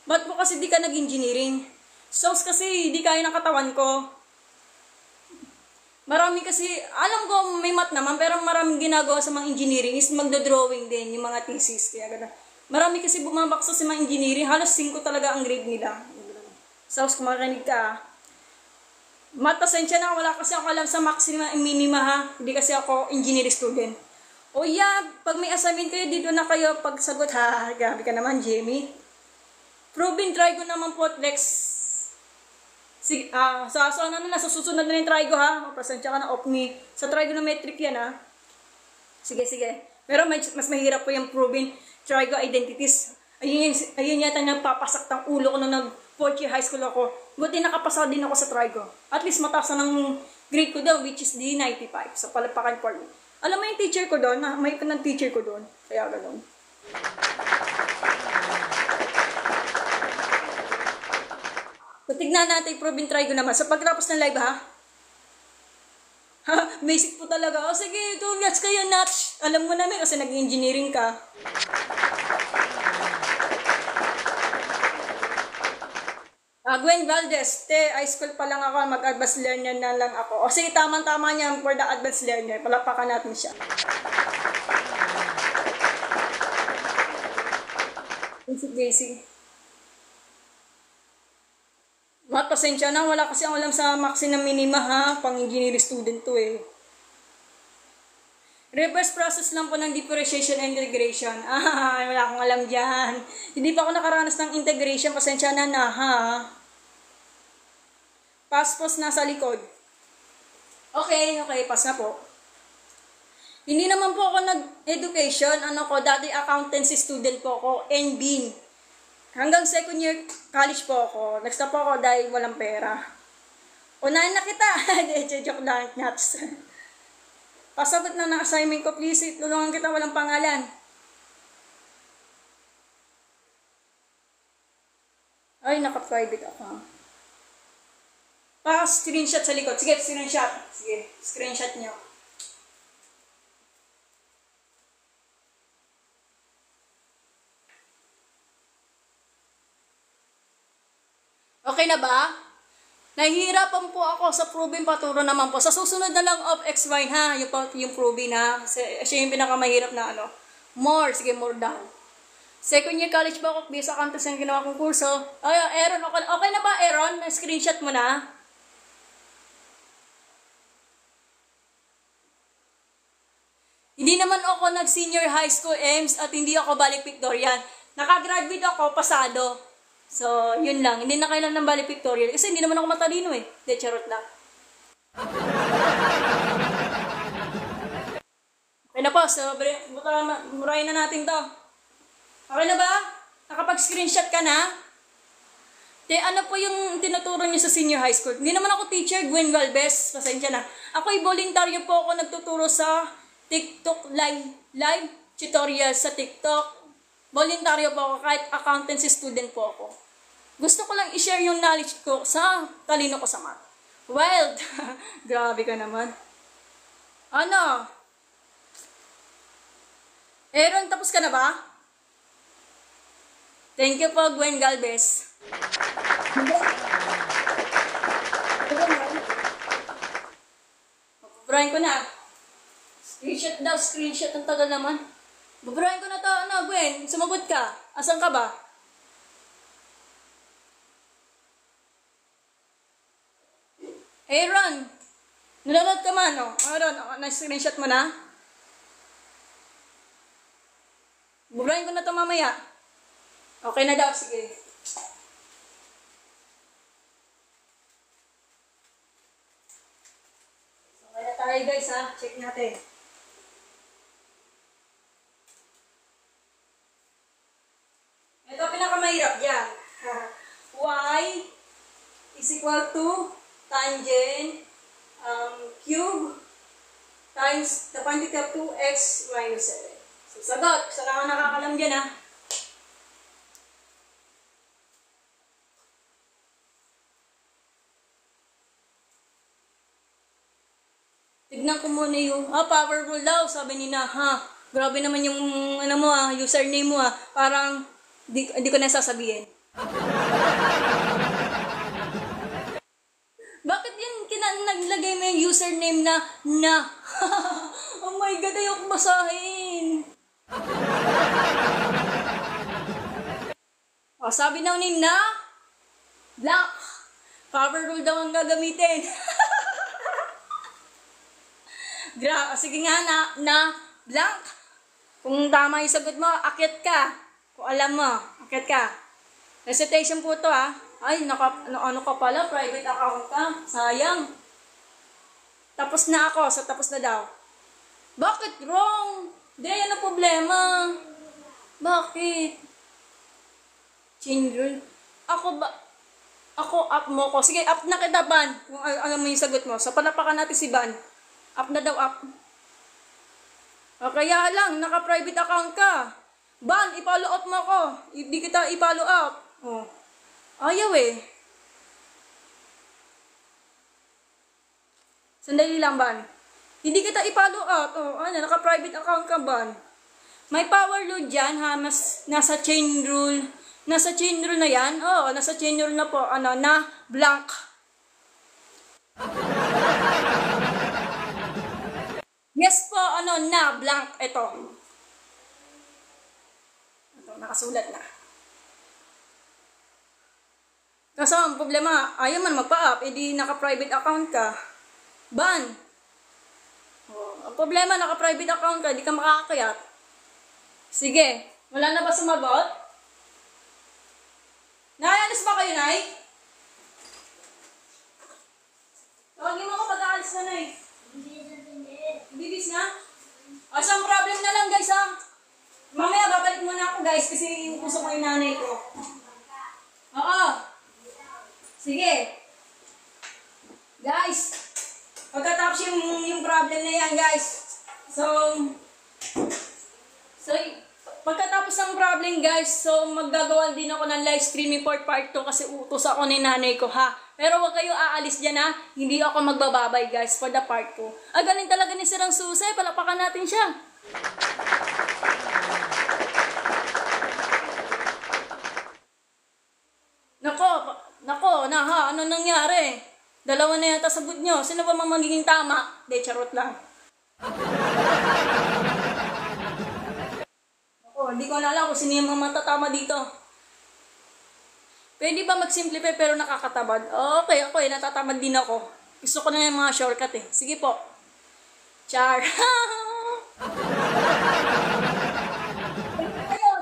Ba't po kasi di ka nag-engineering? Sauce kasi di kaya ng katawan ko. Marami kasi, alam ko may math naman, pero maraming ginagawa sa mga engineering is magdo-drawing din, yung mga thesis. Kaya gano'n. Marami kasi bumabaksa sa mga engineering, halos 5 talaga ang grade nila. Sauce, kung makinig ka. Math, pasensya na, wala kasi ako alam sa maxima and minima ha. Hindi kasi ako engineering student. O yeah, pag may assignment kayo, dito na kayo pagsagot ha. Grabe ka naman, Jamie. Proven trigo naman po, Lex. Sige, nasa susunod na yung trigo ha. Pasensya ka na, opni. Sa trigonometric yan ha. Sige. Pero mas mahirap po yung proven trigo identities. Ayun yata nagpapasak ng ulo ko nung nag-4th year high school ako. Buti nakapasa din ako sa trigo. At least mataas na ng grade ko daw, which is D95. So, palapakan for me. Alam mo yung teacher ko doon, may ng teacher ko doon. Kaya gano'n. So, tignan natin, proven trigo naman. So, pagtapos ng live, ha? Basic po talaga. O, sige, congrats kayo, Natch. Alam mo namin kasi nag-engineering ka. Gwen Valdez, high school pa lang ako, mag-advanced learner na lang ako. O sige, tamang-tama niya for the advanced learner. Palapakan natin siya. Basic. Pasensya na, wala kasi ang alam sa maxi na minima ha, pang engineering student to eh. Reverse process lang po ng differentiation and integration. Wala akong alam dyan. Hindi pa ako nakaranas ng integration, pasensya na ha. Pass nasa likod. Okay, pass na po. Hindi naman po ako nag-education, dati accountancy student po ako, NBIN. Hanggang second year college po ako. Nag-stop po ako dahil walang pera. Unahin na kita. Joke lang, nuts. Pasagot na ng assignment ko, please. Tulungan kita, walang pangalan. Ay, naka-private ako. Screenshot sa likod. Sige, screenshot. Sige, screenshot nyo. Okay na ba? Nahihirapan po ako sa proving paturo naman po. Sa susunod na lang of XY ha, yung proving ha. Siya yung pinakamahirap na ano. More, sige more down. Second year college ba ako, BS Accountancy ang ginawa kong kurso. Ay, Aaron, okay na ba Aaron? Screenshot mo na. Hindi naman ako nag-senior high school EMS at hindi ako valedictorian. Nakagraduate ako, pasado. So, yun lang. Hindi na kailangan ng valedictorian. Kasi hindi naman ako matalino eh. De, charot lang. Okay na po. So, murahin na natin to. Okay na ba? Nakapag-screenshot ka na? Ano po yung tinuturo niyo sa senior high school? Hindi naman ako teacher, Gwen Galvez. Pasensya na. Ako'y voluntaryo po ako nagtuturo sa TikTok live tutorial sa TikTok. Voluntaryo po ako kahit accountancy student po ako. Gusto ko lang i-share yung knowledge ko sa talino ko sa math. Wild! Grabe ka naman. Ano? Aaron, tapos ka na ba? Thank you po, Gwen Galvez. Baburahin ko na. Screenshot daw, screenshot. Ang tagal naman. Baburahin ko na to, ano, Gwen? Sumagot ka. Asan ka ba? Aaron, nanonood ka man, no? Aaron, na-screenshot mo na? Baburahin ko na to mamaya. Okay na daw, sige. So, kaya tayo guys ha, check natin. Ito pinakamahirap yan. Y is equal to tangent cube times the quantity of 2x minus 7. So, sagot. Sa lang nakakalam dyan ha. Tignan ko muna yung, power rule daw, sabi ni na, ha, grabe naman yung, ano mo username mo parang, di ko na sasabihin. Bakit yan, naglagay mo yung username na? Oh my God, ayoko basahin. Sabi na ni na, blank, power rule daw ang gagamitin. Sige nga na blank. Kung tama yung sagot mo, akyat ka. Kung alam mo, akyat ka. Recitation po to Ay, ano ka pala, private account ka. Sayang. Tapos na ako, so tapos na daw. Bakit wrong? Di, ano problema? Bakit? Change rule. Ako, up mo ko. Sige, up na kita, Ban. Kung alam mo yung sagot mo. So, palapakan natin si Ban. Up na daw, up. O kaya lang, naka-private account ka. Ban, i-follow out mo ako. Hindi kita i-follow out. Oh. Ayaw eh. Sandali lang, Ban. Hindi kita i-follow out. Oh, naka-private account ka, Ban. May power load dyan, ha? Nasa chain rule. Nasa chain rule na yan. Oh, nasa chain rule na po. Na blank. Yes po, na, blank, ito. Ito, nakasulat na. Kaso, ang problema, ayaw man magpa-up, edi naka-private account ka. Ban. Ang problema, naka-private account ka, di ka makakakayat. Sige, wala na ba sumagot? Nakayalis ba kayo, Nay? Tawagin mo ko pag-aalis na, Nay. Bibis na? Isang problem na lang guys Mamaya babalik muna ako guys kasi upuso ko yung nanay ko. Oo. Sige. Guys. Pagkatapos yung problem na yan guys. So pagkatapos ng problem guys, so maggagawa din ako ng live streaming for part 2 kasi utos ako ni nanay ko ha. Pero wag kayo aalis dyan hindi ako magbababay guys for the part 2. Galing talaga ni Sirang Susi, palapakan natin siya. Nako, Ano nangyari? Dalawa na yata sagot nyo. Sino ba magiging tama? De, charot lang. Hindi ko na alam kung sino yung mga matatama dito. Pwede ba mag-simplify pero nakakatabad? Okay, ako natatamad din ako. Gusto ko na yung mga shortcut eh. Sige po. Char.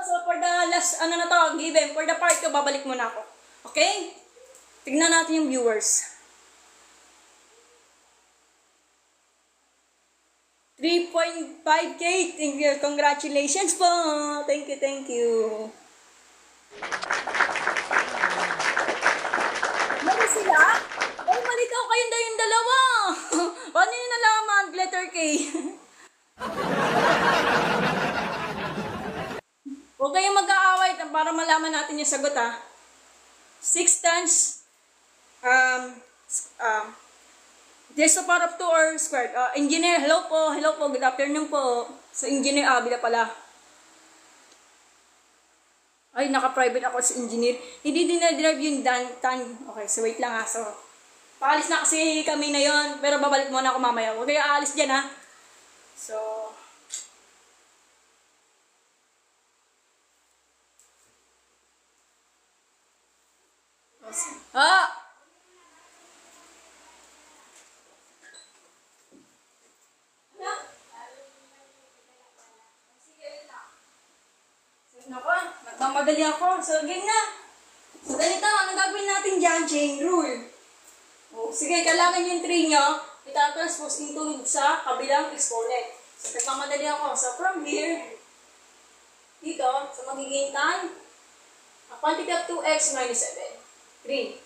So for the last, given, for the part 2, babalik muna ako. Okay? Tignan natin yung viewers. 3.5K. Thank you. Congratulations po. Thank you, thank you. Mali sila? Oh, malitaw kayong yung dalawa. Paano nyo nalaman? Letter K. Huwag kayong mag-aaway para malaman natin yung sagot, ha. 6 times, there's a power of 2 or squared. Engineer, hello po, good afternoon po. So, engineer, bila pala. Ay, naka-private ako sa engineer. Hindi dinadrive yung Okay, so wait lang ha. So, paalis na kasi kami na yon, pero babalik muna ako mamaya. Huwag kayo aalis dyan ha. So, nagmamadali ako. So, game na. So, ganito, anong gagawin natin dyan? Chain rule. Sige, kailangan yung 3 nyo, itatranspose into sa kabilang exponent. So, nagmamadali ako. So, from here, dito, so magiging tan, a quantity of 2x minus 7. 3.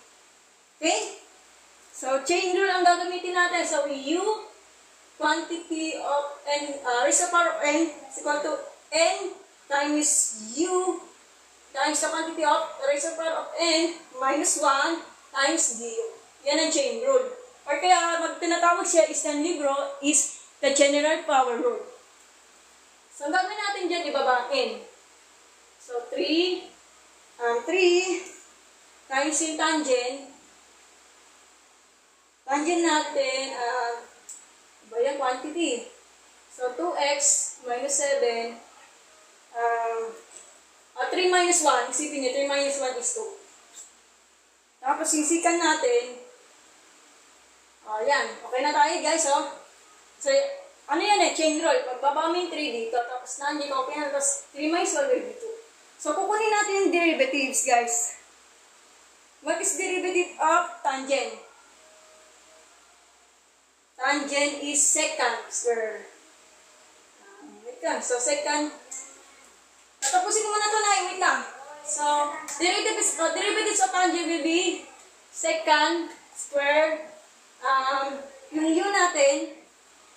Okay? So, chain rule ang gagamitin natin. So, u quantity of n, raised to the power of n is equal to n times u times the quantity of raised to the power of n minus 1 times du. Yan ang chain rule. Or kaya, tinatawag siya is the libro is the general power rule. So, ang gagawin natin dyan, ibaba ang n. So, 3 times yung tangent. Tangent natin, ba yung quantity? So, 2x minus 7, 3 minus 1, isipin nyo, 3 minus 1 is 2. Tapos, sisikan natin, yan, okay na tayo guys, oh. So, ano yan chain rule, pagbaba mo yung 3 dito, tapos nandiyan ka, okay na, tapos 3 minus 1 will be 2. So, kukunin natin yung derivatives, guys. What is derivative of tangent? Tangent is secant square. Wait lang. So, secant. Tatapusin ko muna ito na. Wait lang. So, derivatives of tangent will be secant square. Yung u natin,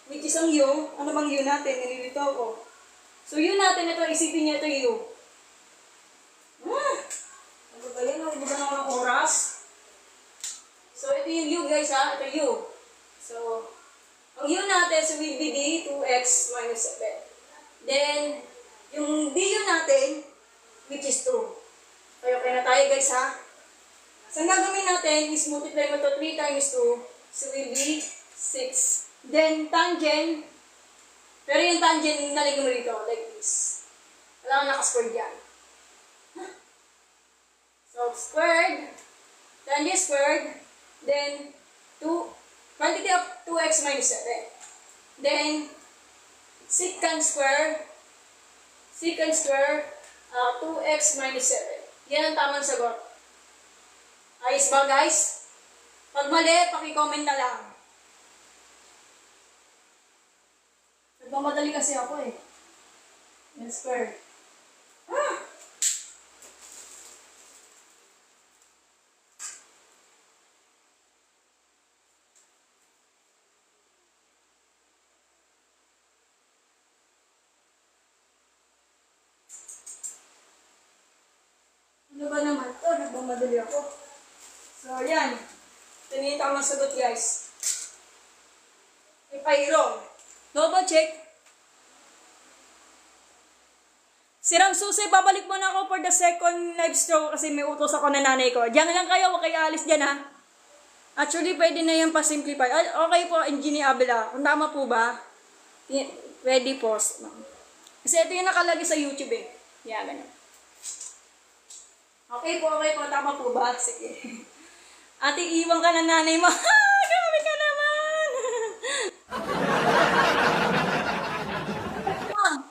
which is ang u. Ano bang u natin? Nililito ako. So, u natin, ito, isipin niyo ito u. Ano ba yan? Ano ba naman ang oras? So, ito yung u guys ha. Ito u. So, ang u natin, so will be d 2x minus 7. Then, yung du natin, which is 2. Okay na tayo guys ha. So, ang gagawin natin is multiply mo to 3 times 2. So, will be 6. Then, tangent. Pero yung tangent, nalagay mo dito, like this. Wala kang nakasquared yan. So, squared, tangent squared, then, quantity of 2x minus 7. Then, secant square, 2x minus 7. Yan ang tamang sagot. Ayos ba, guys? Pag mali, paki-comment na lang. Nagmamadali kasi ako eh. Yan square. Ano ba naman ito? Nagmamadali ako. So, yan. Ito na yung tamang sagot, guys. If I wrong. Double check. Sirang susi, babalik muna ako for the second live stroke kasi may utos ako na nanay ko. Diyan lang kayo, huwag kayo alis dyan ha. Actually, pwede na yan pa-simplify. Okay po, Engineer Abela. Kung tama po ba? Pwede po. Kasi ito yung nakalagay sa YouTube eh. Yeah, ganun. Okay po. Tama po ba? Sige. Ate, iwan ka na nanay mo. Grabe ka naman!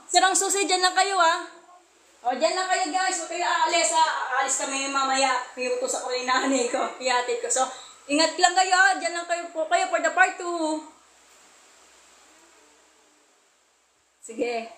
Sirang susi, dyan lang kayo O, dyan lang kayo guys. Huwag kayo aalis Aalis kami mamaya. Piutos ako yung nanay ko. Ihatid ko. So, ingat lang kayo. Dyan lang kayo po kayo for the part 2. Sige.